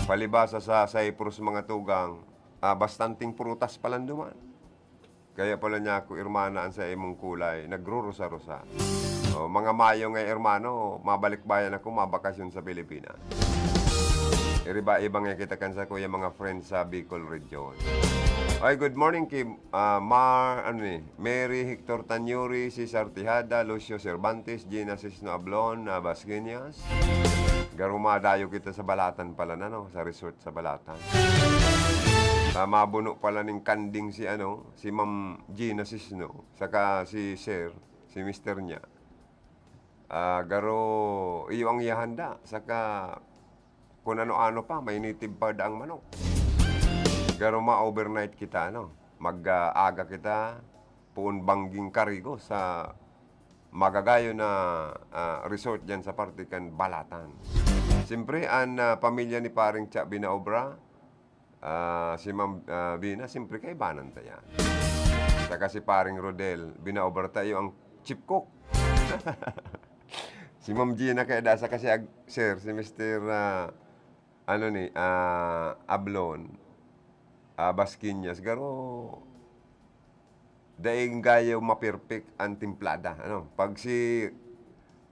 Palibasa sa Cyprus mga tugang, bastanting prutas palang duman. Kaya pala niya ako, Hermana, ang sa imong kulay, nagrurusa-rusa. O, mga Mayo nga, Hermano, mabalik-bayan ako, mabakasyon sa Pilipinas. Iba-ibang nga kita kan sa kuya mga friends sa Bicol region. Ay, good morning kay Mary Hector Tanyuri, Cesar Tijada, Lucio Cervantes, Gina Cisno Ablon, Basqueñas. Garumadayo kita sa Balatan pala na, no? Sa resort sa Balatan. Mabuno pala ng kanding si Ma'am Gina Cisno, saka si Sir, si Mr. niya. Garo iyo ang ihanda, saka kung ano-ano pa, may nitib pa daang manok. Garo ma-overnight kita, mag-aga kita, puun bangging karigo sa magagayo na resort dyan sa Partikan Balatan. Siyempre, ang pamilya ni paring Cha Binaobra, si Ma'am Bina, siyempre kay banan tayo. Saka si paring Rodel, Binaobra tayo ang chief cook. Si Ma'am Gina kaya dasa kasi sir, si Mr. Ablon, Basqueñas, garo daing gayo ma-perfect ang timplada. Pag si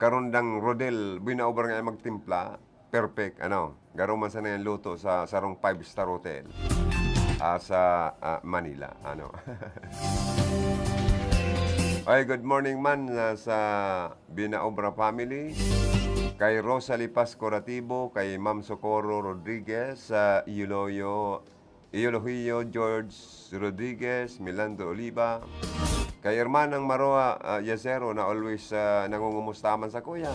karundang Rodel, Binaobra nga magtimpla, perfect, garo man sana yung luto sa sarong 5-star hotel sa Manila, Ay, good morning man sa Binaobra family, kay Rosalie Pascorativo, kay Ma'am Socorro Rodriguez, sa Eulogio George Rodriguez, Milando Oliva, kay Hermanang Maroa Yacero na always nangungumustaman sa kuya.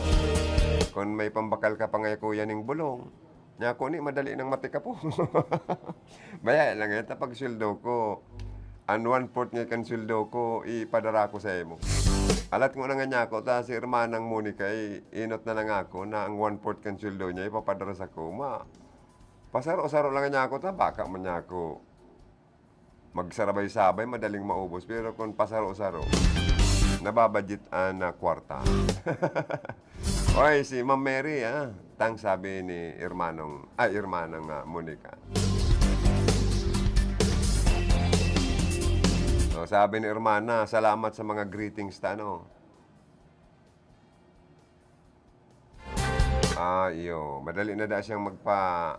Kung may pambakal ka pa ngay kuya ning bulong, niya ko ni madali nang matika po. Baya lang ito pag sweldo ko, ang 1/4 nga kan sweldo ko, ipadara ko sa imo. Alat ko na nga niya ako, ta si Hermanang Monica, inot na lang ako na ang 1/4 kan sweldo niya, ipapadara sa ko. Pasaro-saro lang niya ako, ta baka man niya ako magsarabay-sabay, madaling maubos. Pero kung pasaro-saro, nababudget na kwarta. Oy, si Ma'am Mary, tang sabi ni Hermanang Monica. So, sabi ni Hermana, salamat sa mga greetings ta, madali na da siyang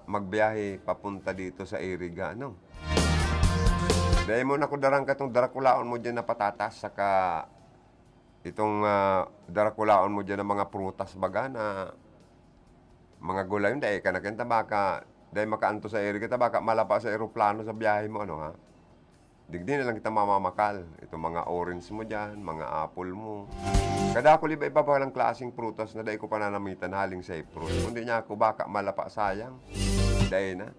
magbiyahe papunta dito sa Iriga, Dahil mo na ko darang katong darakulaon mo dyan na patatas, saka itong darakulaon mo dyan na mga prutas baga na mga gulay. Dahil ka na kanta baka, dahil makaanto sa Iriga, baka malapa sa aeroplano sa biyahe mo, Digdi na lang kita mamamakal. Ito mga orange mo dyan, mga apple mo. Kada ako iba-iba pa lang klaseng prutas na dahil ko pananamitan haling sa fruit. Kundi niya ako baka malapa sayang. Dahil na.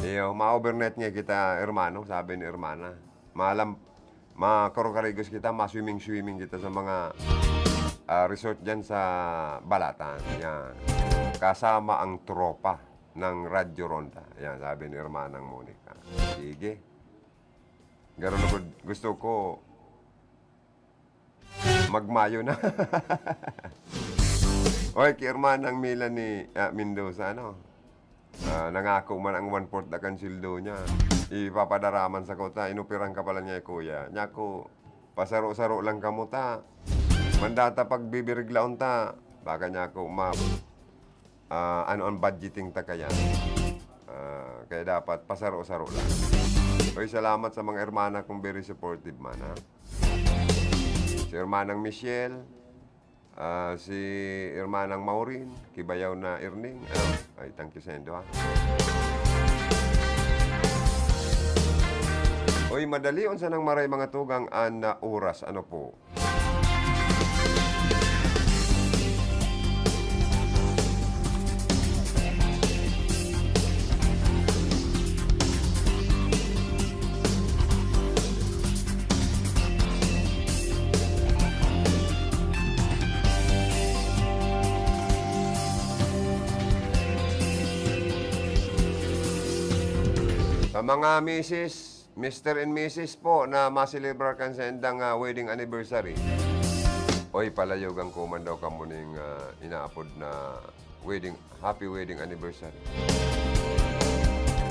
Iyo, ma-overnight nga kita, hermano, sabi ni hermana. Makarokarigos kita, ma-swimming kita sa mga resort dyan sa Balatan. Yan. Kasama ang tropa ng Radyo Ronda. Yan, sabi ni hermanang Monica. Sige. Garon ako, gusto ko magmayo na. Oy, kay hermanang Melanie Mendoza, ano? Nangako man ang 1/4 na kansildo niya. Ipapadaraman sa kota, inupirang ka pala niya, kuya. Niya ko, pasaro-saro lang ka mo ta. Mandata pag bibiriglaon ta. Baka niya ko, ano ang budgeting ta kaya. Kaya dapat pasaro-saro lang. Oy, salamat sa mga hermana kong very supportive man, ha? Si hermanang Michelle, si hermanang Maureen, kibayaw na Erning. Ay, thank you, Sendo, ha? Oy, madali, unsa nang maray mga tugang na oras, ano po? Sa mga Mr. and Mrs. po na masilibrar kan sa endang wedding anniversary. Oy, palayogan ko man daw ka muning inaapod na happy wedding anniversary.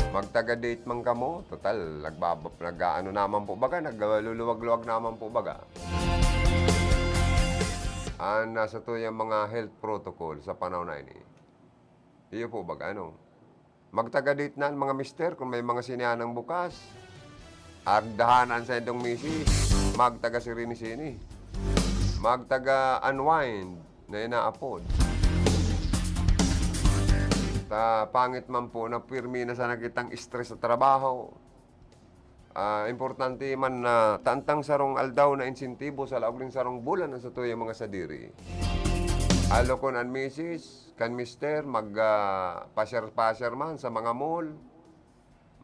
Magtaga-date man ka mo, total, nag-ano naman po baga, nagluluwag-luwag naman po baga. Nasa to yung mga health protocol sa panahon na ini. Iyo po baga, ano? Magtaga-date na mga mister kung may mga sinihanang bukas. Agdahanan sa itong misis. Magtaga-sirini-sini. Magtaga-unwind na inaapod. Pangit man po na pirmi na sana kitang stress sa trabaho. Importante man na tantang sarong aldaw na insentibo sa laog ng sarong bulan sa tuyo mga sadiri. Alo kon an misis, kan mister, mag-pasyar-pasyar man sa mga mall,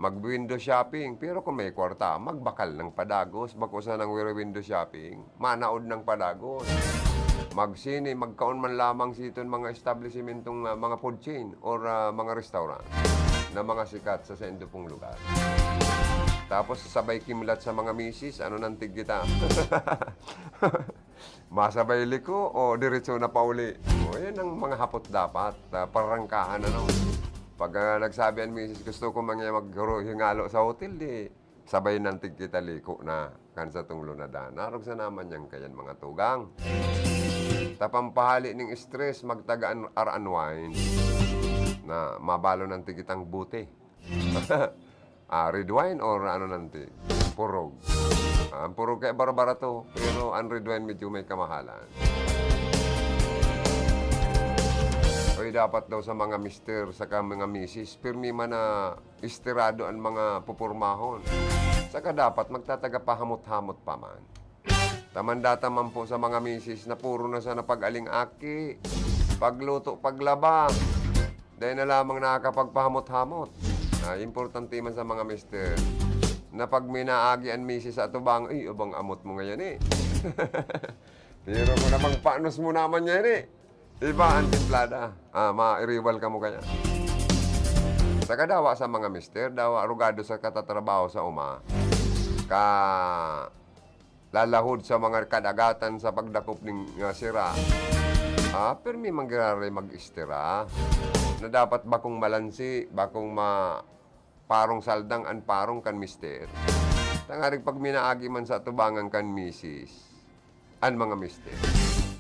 mag-window shopping. Pero kung may kwarta, magbakal ng padagos, bakusan ng window shopping, manaod ng padagos. Magsini, magkaon man lamang siton mga establishmentong mga food chain or mga restaurant na mga sikat sa sendo pong lugar. Tapos sabay kimlat sa mga misis, ano nang tigita? Masabay liko o diretso na pauli. O yan ang mga hapot dapat, parangkahan ano. Pag nagsabi ang misis, gusto ko maghingalo sa hotel, di sabay nang tigita liko na kan sa tong lunada. Narog sa naman yan kayan mga tugang. Tapampahali ng stress, magtagaan unwind na mabalo ng tigitang buti. Red wine or ano nanti? Purog. Ang purog kay barbara to, pero ang red wine medyo may kamahalan. Oy, dapat daw sa mga mister, saka mga misis, pirmi man na istirado ang mga pupurmahon. Saka dapat magtataga pahamot-hamot pa man. Tamandata man po sa mga misis na puro na sa napag-aling-aki, pagluto, paglaba, dahil na lamang nakakapagpahamot-hamot. Importante man sa mga mister na pag minaagi ang misis sa atubang, ay, abang amot mo ngayon eh. Pero mo namang panos mo naman yan eh. Iba ang timplada. Ma-iriwal ka mo kaya. Sa kadawa sa mga mister, dawa arugado sa katatrabaho sa uma, lalahod sa mga kadagatan sa pagdakop ng sira. Pero may mangyari mag-istira na dapat bakong malansi, bakong parong saldang an parong kan mister. Tangarig pag minaagi man sa tubangan kan misis, an mga mister.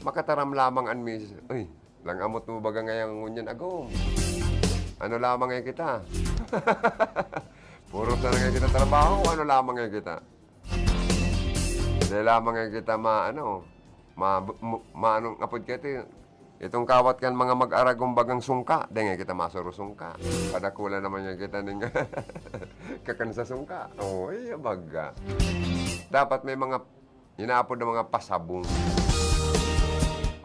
Makataram lamang an misis, uy, lang amot mo baga ngayang ngunyan agom. Ano lamang ngay kita? Puro sa ngay kita trabaho, ano lamang ngay kita? Dahil lamang ngay kita anong apod kita, Itong kawat kan mga mag-aragong bagang sungka, dahil kita masuro sungka. Padakula naman yung kita ng kakan sa sungka. Oo, baga. Dapat may mga, inaapod na mga pasabong.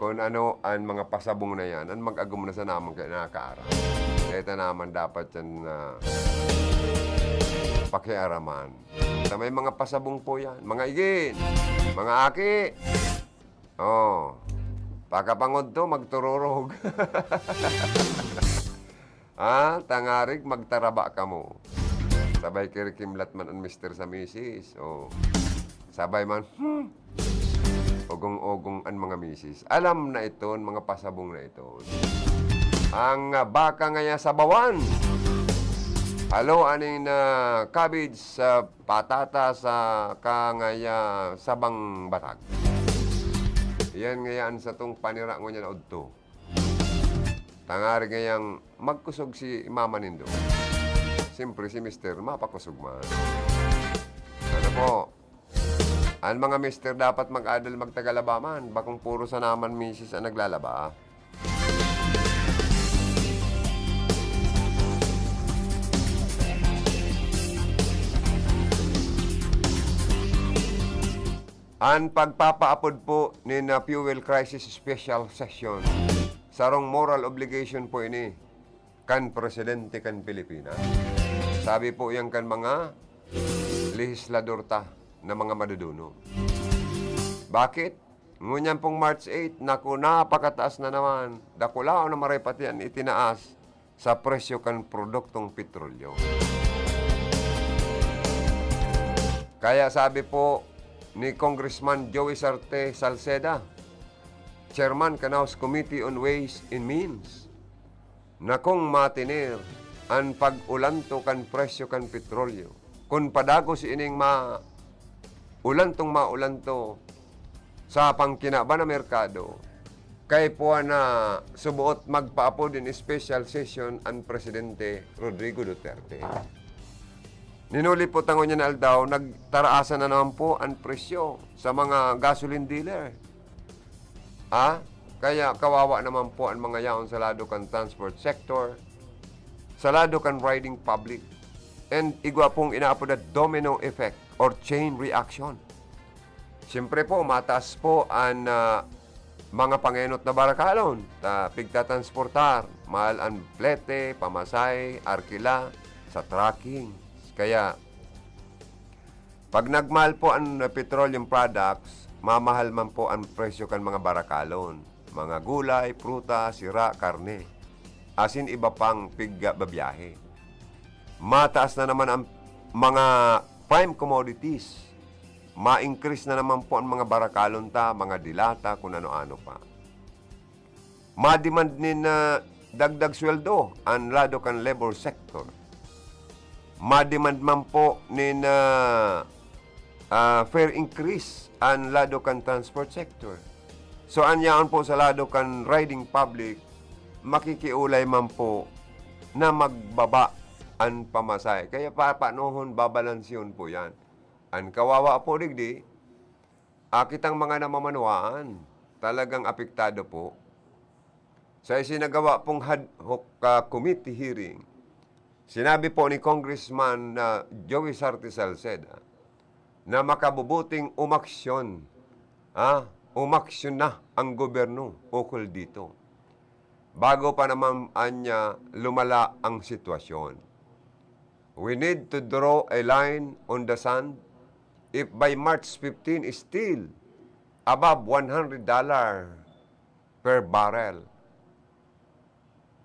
Kung ano ang mga pasabong na yan, ang mag-agum na sa naman kaya nakakaara. Ito naman dapat yan na pakiaraman. Sa may mga pasabong po yan. Mga igin, mga aki. Oh, pagkapangod to, magtururog. Tangarig, magtaraba ka mo. Sabay kirikimlat man ang mister sa misis. Oh, sabay man, ogong-ogong ang mga misis. Alam na ito, mga pasabong na ito. Ang baka ngaya sa bawan. Halo, aning na cabbage sa patata sa kangaya sabang batag. Yan ngayaan sa tong panira ngo niya na udto. Tangari ngayang magkusog si mama nindo. Siyempre si mister, mapakusog man. Ano po? Ang mga mister dapat mag-adal magtagalabaman. Bakong puro sa naman misis ang naglalaba. Ang pagpapaapod po ni na Fuel Crisis Special Session, sarong moral obligation po ini kan Presidente kan Pilipinas. Sabi po yan kan mga legislador ta na mga maduduno. Bakit? Ngunyan pong March 8, naku, napakataas na naman. Dakulao na marepati yan itinaas sa presyo kan produktong petrolyo. Kaya sabi po ni Congressman Joey Sarte Salceda, Chairman kan House Committee on Ways and Means, na kung matinir ang pag-ulanto kan presyo kan petrolyo, kung padagos ining maulanto sa pangkinaba na merkado, kay po na subuot magpaapo din special session ang Presidente Rodrigo Duterte. Ninuli po tango niya na aldaw, nagtaraasan na naman po ang presyo sa mga gasoline dealer. Kaya kawawa naman po ang mga yaon sa lado kan transport sector, sa lado kan riding public, and igwa pong inaapo na domino effect or chain reaction. Siyempre po, mataas po ang mga pangenot na barakalon, pigtatransportar, mahal ang plete, pamasay, arkila, sa tracking. Kaya, pag nagmahal po ang petroleum products, mamahal man po ang presyo kan mga barakalon. Mga gulay, pruta, sira, karne. Asin iba pang pigbabiyahe. Mataas na naman ang mga prime commodities. Ma-increase na naman po ang mga barakalon mga dilata, kung ano-ano pa. Ma-demand din na dagdag sweldo ang lado kan labor sector. Ma-demand man po ni na fair increase ang lado kan transport sector. So, anyaan po sa lado kan riding public, makikiulay man po na magbaba ang pamasay. Kaya paanohon babalansyon po yan. Ang kawawa po digdi, kitang mga namamanuaan, talagang apektado po. Sa isinagawa pong committee hearing, sinabi po ni Congressman Joey Sarte Salceda na makabubuting umaksyon na ang gobyerno ukol dito. Bago pa naman anya lumala ang sitwasyon. We need to draw a line on the sand. If by March 15 is still above $100 per barrel,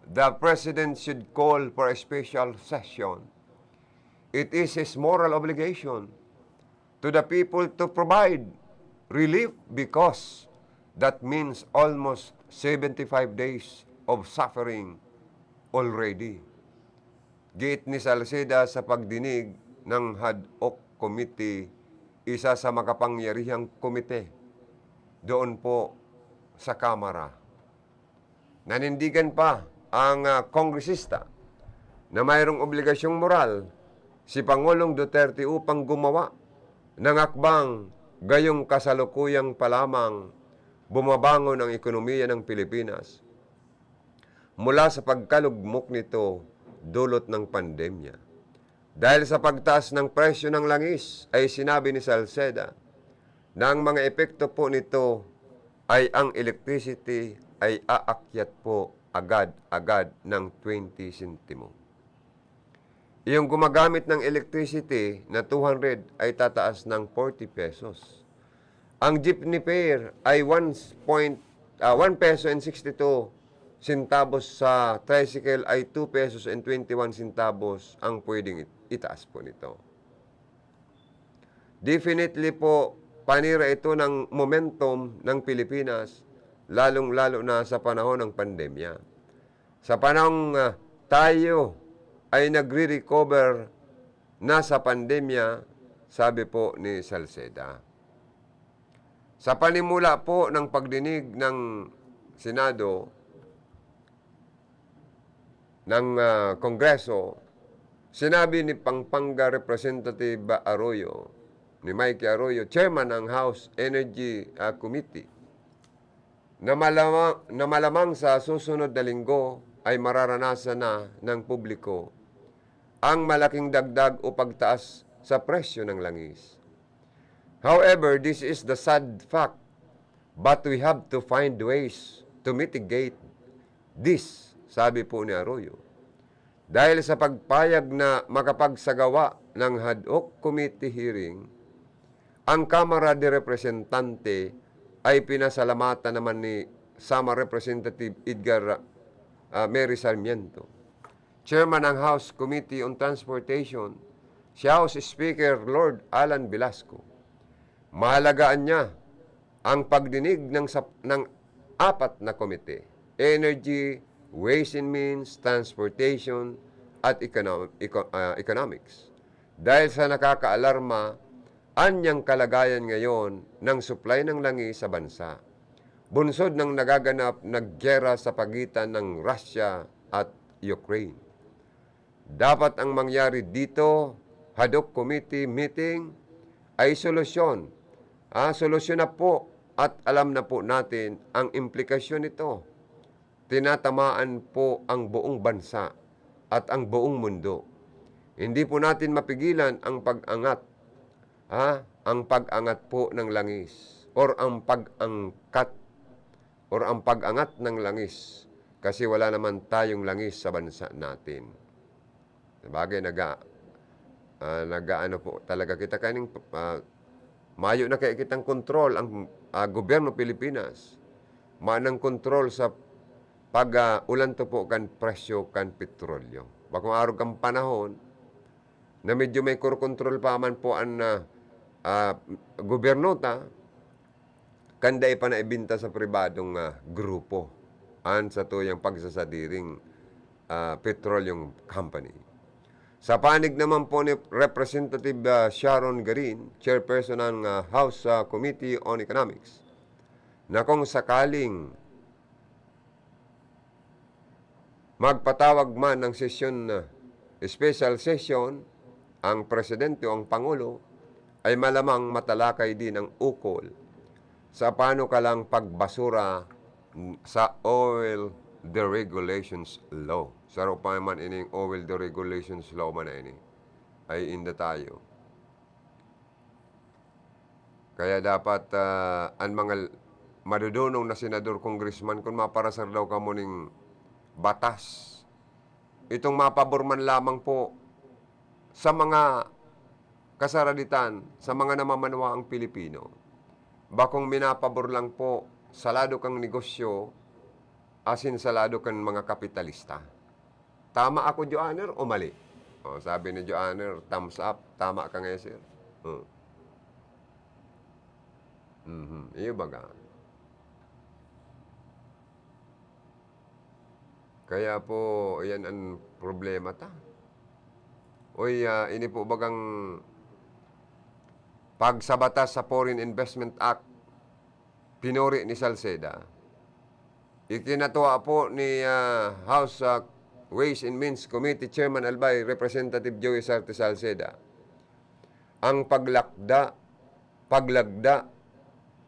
the President should call for a special session. It is his moral obligation to the people to provide relief because that means almost 75 days of suffering already. Giit ni Salceda sa pagdinig ng Hadok Committee, isa sa makapangyarihang komite doon po sa Kamara. Nanindigan pa ang kongresista na mayroong obligasyong moral si Pangulong Duterte upang gumawa ng akbang gayong kasalukuyang pa lamang bumabangon ang ekonomiya ng Pilipinas mula sa pagkalugmok nito dulot ng pandemya. Dahil sa pagtaas ng presyo ng langis, ay sinabi ni Salceda na ang mga epekto po nito ay ang electricity ay aakyat po agad-agad ng 20 sentimo. Yung gumagamit ng electricity na 200 ay tataas ng 40 pesos. Ang jeepney fare ay 1 peso and 62 centavos sa tricycle ay 2 pesos and 21 centavos ang pwedeng itaas po nito. Definitely po, panira ito ng momentum ng Pilipinas, lalong-lalo na sa panahon ng pandemya. Sa panahon tayo ay nagre-recover na sa pandemya, sabi po ni Salceda. Sa panimula po ng pagdinig ng Senado, ng Kongreso, sinabi ni Pampanga Representative Arroyo, ni Mikey Arroyo, Chairman ng House Energy Committee, na malamang sa susunod na linggo ay mararanasan na ng publiko ang malaking dagdag o pagtaas sa presyo ng langis. However, this is the sad fact, but we have to find ways to mitigate this, sabi po ni Arroyo. Dahil sa pagpayag na makapagsagawa ng ad hoc committee hearing, ang Kamara de Representante ay pinasalamatan naman ni Sama Representative Edgar Mary Sarmiento, Chairman ng House Committee on Transportation, si House Speaker Lord Alan Velasco. Mahalagaan niya ang pagdinig ng 4 na komite: Energy, Ways and Means, Transportation, at Economics. Dahil sa nakakaalarma, anyang kalagayan ngayon ng supply ng langis sa bansa. Bunsod ng nagaganap na gyera sa pagitan ng Russia at Ukraine. Dapat ang mangyari dito, ad hoc committee meeting, ay solusyon. Solusyon na po at alam na po natin ang implikasyon nito. Tinatamaan po ang buong bansa at ang buong mundo. Hindi po natin mapigilan ang pag-angat. Ang pag-angat po ng langis or ang pag-angkat or ang pag-angat ng langis kasi wala naman tayong langis sa bansa natin. Sabagay, nag-ano po talaga kita kaning mayo na kaya kitang kontrol ang gobyerno Pilipinas. Manang kontrol sa pag-ulan to po kan presyo kan petrolyo. Baka maarog kang panahon na medyo may kontrol pa man po ang gobyerno ta, kanday pa na ibinta sa pribadong grupo sa tuyang pagsasadiring petroleum company. Sa panig naman po ni Representative Sharon Garin, Chairperson ng House Committee on Economics, na kung sakaling magpatawag man ng special session, ang Presidente o ang Pangulo, ay malamang matalakay din ang ukol sa paano kalang pagbasura sa oil deregulations law. Sa rupa man ining oil deregulations law man na ini, ay inda tayo. Kaya dapat ang mga madudunong na senador, congressman, kung maparasar daw ka mo ning batas, itong mapabor man lamang po sa mga kasaraditan, sa mga namamanwa ang Pilipino. Bakong minapabor lang po, salado kang negosyo, asin salado kang mga kapitalista. Tama ako, Joanner, o mali? Sabi ni Joanner, thumbs up, tama ka nga, sir. Iyo baga. Kaya po, yan ang problema ta. Ini po bagang pagsabatas sa Foreign Investment Act, pinuri ni Salceda. Ikinatuwa po ni House Ways and Means Committee Chairman Albay, Representative Joey Sarte Salceda, ang paglagda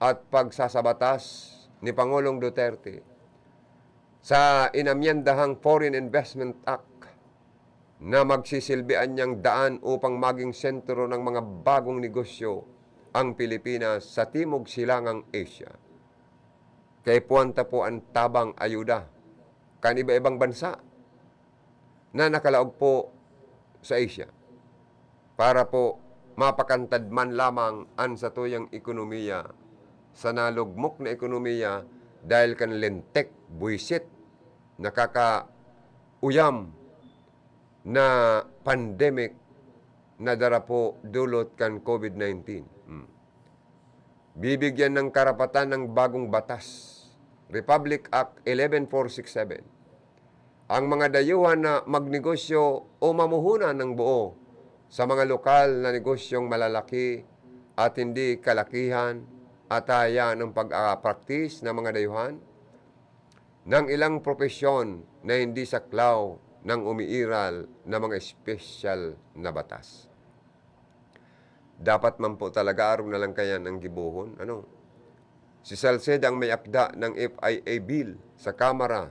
at pagsasabatas ni Pangulong Duterte sa inamyendahang Foreign Investment Act na magsisilbian niyang daan upang maging sentro ng mga bagong negosyo ang Pilipinas sa Timog Silangang Asia. Kay puwanta po ang tabang ayuda kan iba-ibang bansa na nakalaog po sa Asia para po mapakantad man lamang ang satuyang ekonomiya sa nalugmok na ekonomiya dahil kan lentek, buwisit, nakakauyam na pandemic na dara po dulot kan COVID-19. Bibigyan ng karapatan ng bagong batas, Republic Act 11467, ang mga dayuhan na magnegosyo o mamuhunan ng buo sa mga lokal na negosyong malalaki at hindi kalakihan at haya ng pag-practice ng mga dayuhan ng ilang propesyon na hindi saklaw ng umiiral na mga espesyal na batas. Dapat man po talaga araw na lang kaya ng gibuhon. Si Salceda ang may akda ng FIA bill sa Kamara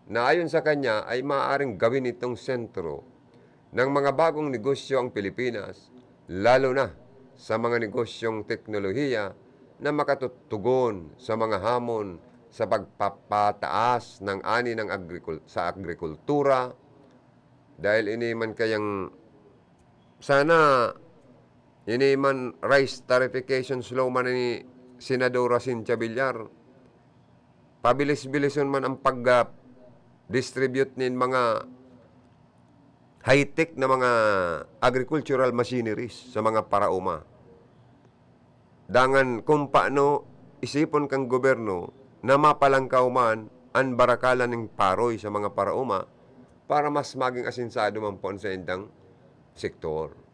na ayon sa kanya ay maaaring gawin itong sentro ng mga bagong negosyo ang Pilipinas, lalo na sa mga negosyong teknolohiya na makatutugon sa mga hamon sa pagpapataas ng ani ng sa agrikultura dahil iniman kayang sana iniman rice tarification slow man ni Senadora Cynthia Villar, pabilis-bilison man ang pag-distribute nin mga high-tech na mga agricultural machineries sa mga parauma. Dangan kung paano isipon kang gobyerno na mapalangkaw man ang barakalan ng paroy sa mga parauma para mas maging asinsado man po sa indang sektor.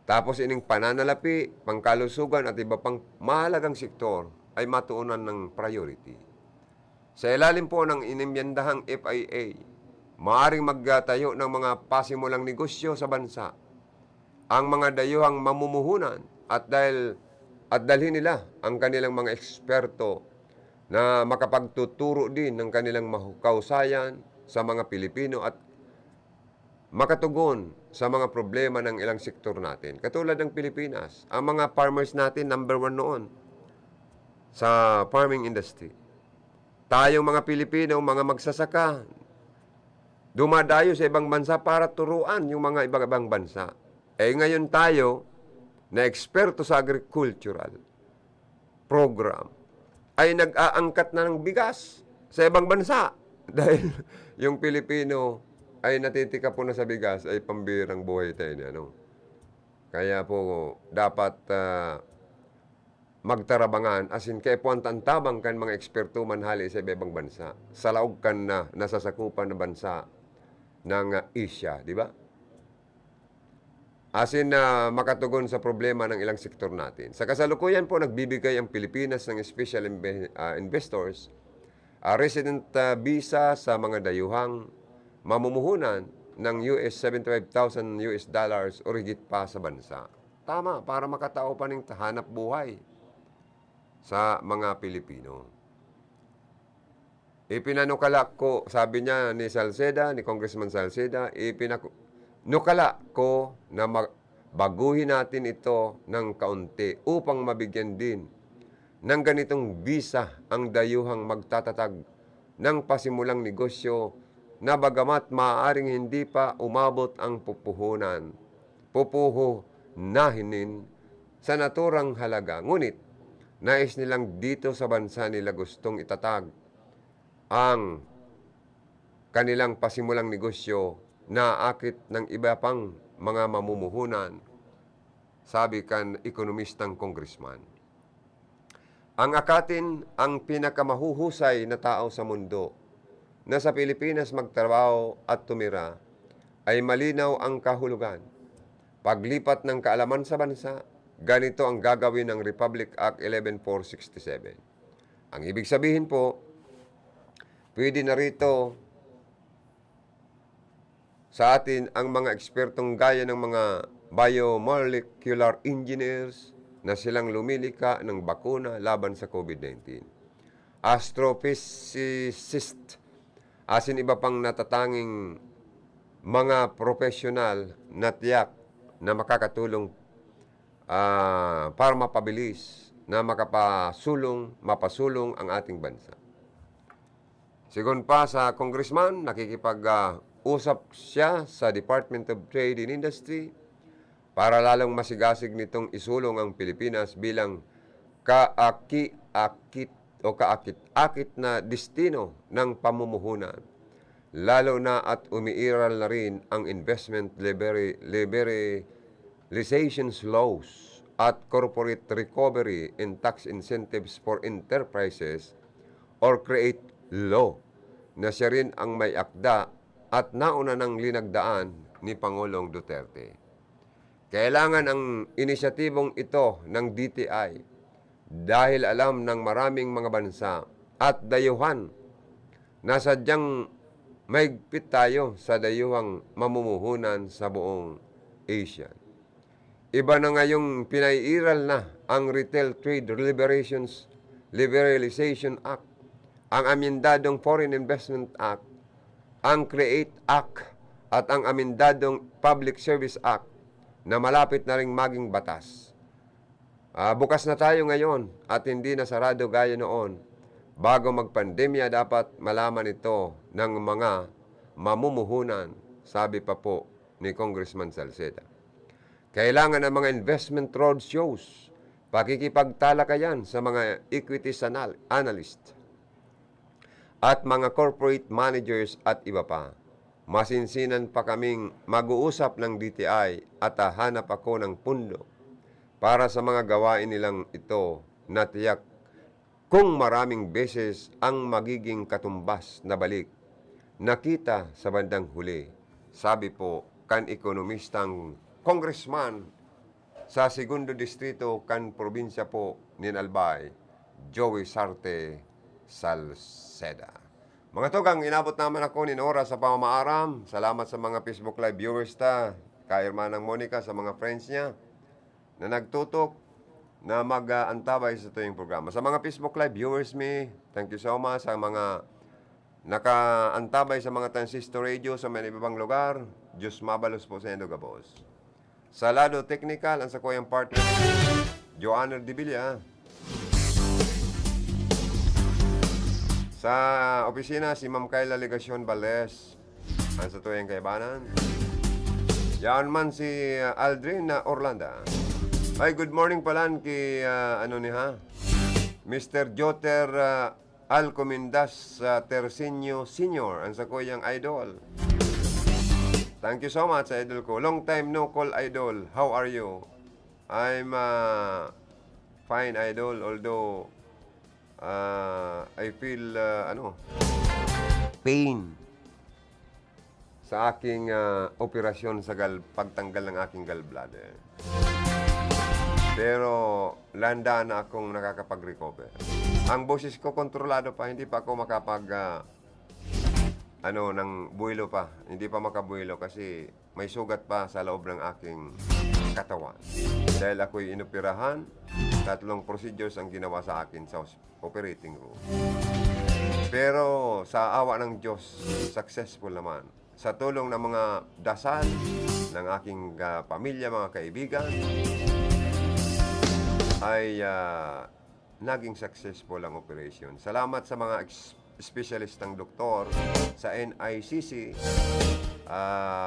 Tapos ining pananalapi, pangkalusugan at iba pang mahalagang sektor ay matuunan ng priority. Sa ilalim po ng inimyendahang FIA, maaring magtayo ng mga pasimulang negosyo sa bansa ang mga dayuhang mamumuhunan at dalhin nila ang kanilang mga eksperto na makapagtuturo din ng kanilang mahukausayan sa mga Pilipino at makatugon sa mga problema ng ilang sektor natin. Katulad ng Pilipinas, ang mga farmers natin number 1 noon sa farming industry. Tayong mga Pilipino, mga magsasaka, dumadayo sa ibang bansa para turuan yung mga ibang bansa. Ngayon tayo, na eksperto sa agricultural program, ay nag-aangkat na ng bigas sa ibang bansa. Dahil yung Pilipino ay natitika po na sa bigas, ay pambirang buhay tayo niya. Kaya po, dapat magtarabangan, asin kaya po ang tabang kan mga eksperto manhali sa ibang bansa. Sa laog kan na nasasakupan na bansa ng Asia, di ba? Asin na makatugon sa problema ng ilang sektor natin. Sa kasalukuyan po, nagbibigay ang Pilipinas ng special investors resident visa sa mga dayuhang mamumuhunan ng $75,000 o higit pa sa bansa. Tama, para makatao pa ng hanap buhay sa mga Pilipino. Ipinanukala ko, sabi niya ni Salceda, ni Congressman Salceda, nukala ko na baguhin natin ito ng kaunti upang mabigyan din ng ganitong visa ang dayuhang magtatatag ng pasimulang negosyo na bagamat maaaring hindi pa umabot ang pupuhunahinin sa naturang halaga. Ngunit, nais nilang dito sa bansa nila gustong itatag ang kanilang pasimulang negosyo na akit ng iba pang mga mamumuhunan, sabi kan ekonomistang congressman. Ang akatin ang pinakamahuhusay na tao sa mundo na sa Pilipinas magtrabaho at tumira ay malinaw ang kahulugan. Paglipat ng kaalaman sa bansa, ganito ang gagawin ng Republic Act 11467. Ang ibig sabihin po, pwede na rito sa atin ang mga ekspertong gaya ng mga biomolecular engineers, na silang lumilika ng bakuna laban sa COVID-19. Astrophysicist, asin iba pang natatanging mga profesional na tiyak na makakatulong para mapabilis na mapasulong ang ating bansa. Sigon pa sa congressman, nakikipag-usap siya sa Department of Trade and Industry para lalong masigasig nitong isulong ang Pilipinas bilang kaakit na destino ng pamumuhunan. Lalo na at umiiral na rin ang investment liberalization laws at corporate recovery and tax incentives for enterprises or create law na siya rin ang may akda at nauna ng linagdaan ni Pangulong Duterte. Kailangan ang inisyatibong ito ng DTI dahil alam ng maraming mga bansa at dayuhan na sadyang maigpit tayo sa dayuhang mamumuhunan sa buong Asia. Iba na ngayong pinaiiral na ang Retail Trade Liberalization Act, ang amendadong Foreign Investment Act, ang CREATE Act, at ang amendadong Public Service Act na malapit na ring maging batas. Bukas na tayo ngayon at hindi na sarado gaya noon. Bago magpandemya, dapat malaman ito ng mga mamumuhunan, sabi pa po ni Congressman Salceda. Kailangan ng mga investment roadshows, pakikipagtalakayan sa mga equities analyst at mga corporate managers at iba pa. Masinsinan pa kaming mag-uusap ng DTI at hahanap ako ng pundo para sa mga gawain nilang ito na tiyak kung maraming beses ang magiging katumbas na balik nakita sa bandang huli, sabi po kan ekonomistang congressman sa Segundo Distrito kan probinsya po ni Albay, Joey Sarte Salceda. Mga tugang, inabot naman ako ni Nora sa pamamaaram. Salamat sa mga Facebook Live viewers kay Hermanang Monica, sa mga friends niya na nagtutok na mag-antabay sa tuwing programa. Sa mga Facebook Live viewers thank you so much. Sa mga naka-antabay sa mga transistor radio sa mga ibang lugar, Diyos mabalos po sa inyo, gabos. Sa lado technical, ang sa kuyang partner, Joanna Dibilla. Sa opisina, si Ma'am Kayla Legacion Valdez. Ang sa tuwing kaibanan. Yan man si Aldrin Orlando. Ay, good morning palan kay, Mr. Joter Alcomendas Tersenio Sr., ang sa kuyang idol. Thank you so much, idol ko. Long time no call, idol. How are you? I'm fine, idol. Although, I feel, pain sa aking operasyon sa pagtanggal ng aking gallbladder. Pero landa na akong nakakapag-recover. Ang boses ko kontrolado pa, hindi pa ako makapag ng buwilo pa. Hindi pa makabuwilo kasi may sugat pa sa loob ng aking katawan. Dahil ako'y inoperahan, 3 procedures ang ginawa sa akin sa operating room. Pero sa awa ng Diyos, successful naman. Sa tulong ng mga dasal ng aking pamilya, mga kaibigan, ay naging successful ang operation. Salamat sa mga specialistang doktor sa NICC,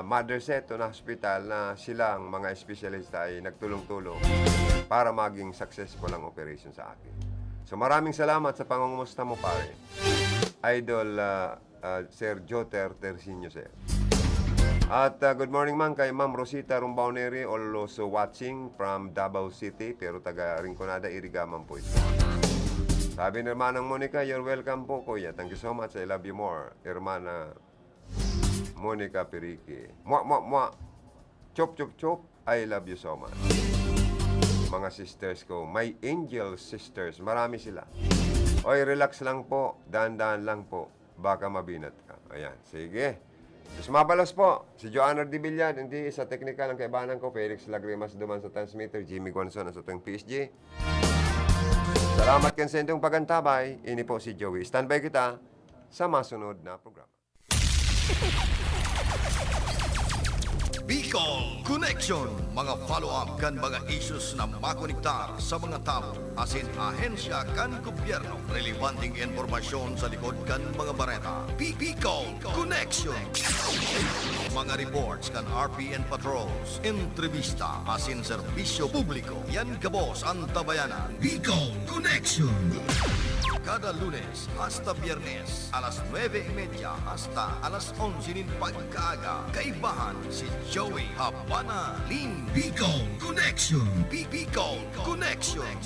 Mother Seton Hospital, na silang mga specialista ay nagtulong-tulong para maging successful ang operation sa akin. So maraming salamat sa pangungumusta mo, pare. Idol Sir Joter Tersenio, sir. At good morning man kay Ma'am Rosita Rumbaoneri, also watching from Davao City, pero taga Rinconada, Irigaman po ito. Sabi ni Hermanang Monica, you're welcome po, kuya. Thank you so much. I love you more. Hermana Monica Piriki. Mwa. Chop, chop, chop. I love you so much. Mga sisters ko, my angel sisters, marami sila. Oy, relax lang po. Dahan-dahan lang po. Baka mabinat ka. Ayan, sige. Sumabalos po, si Joanna Di Villan, hindi sa technical ang kaibanan ko, Felix Lagrimas duman sa transmitter, Jimmy Gonzon sa itong PSG. Salamat kan sa inyong pagantabay, ini po si Joey. Standby kita sa masunod na programa.
Bicol Connection, mga follow-up kan mga issues na makonektar sa mga tao, asin ahensya kan gobyerno, relevanting informasyon sa likod kan mga bareta. Bicol Connection. Mga reports kan RPN patrols, entrevista, asin serbisyo publiko. Yan kabos ang tabayanan. Bicol Connection. Kada Lunes hasta Biyernes, alas 9:30 hasta alas 11 pagkaaga. Kaibahan si Joey Habana Lim. Bicol Connection. Bicol Connection.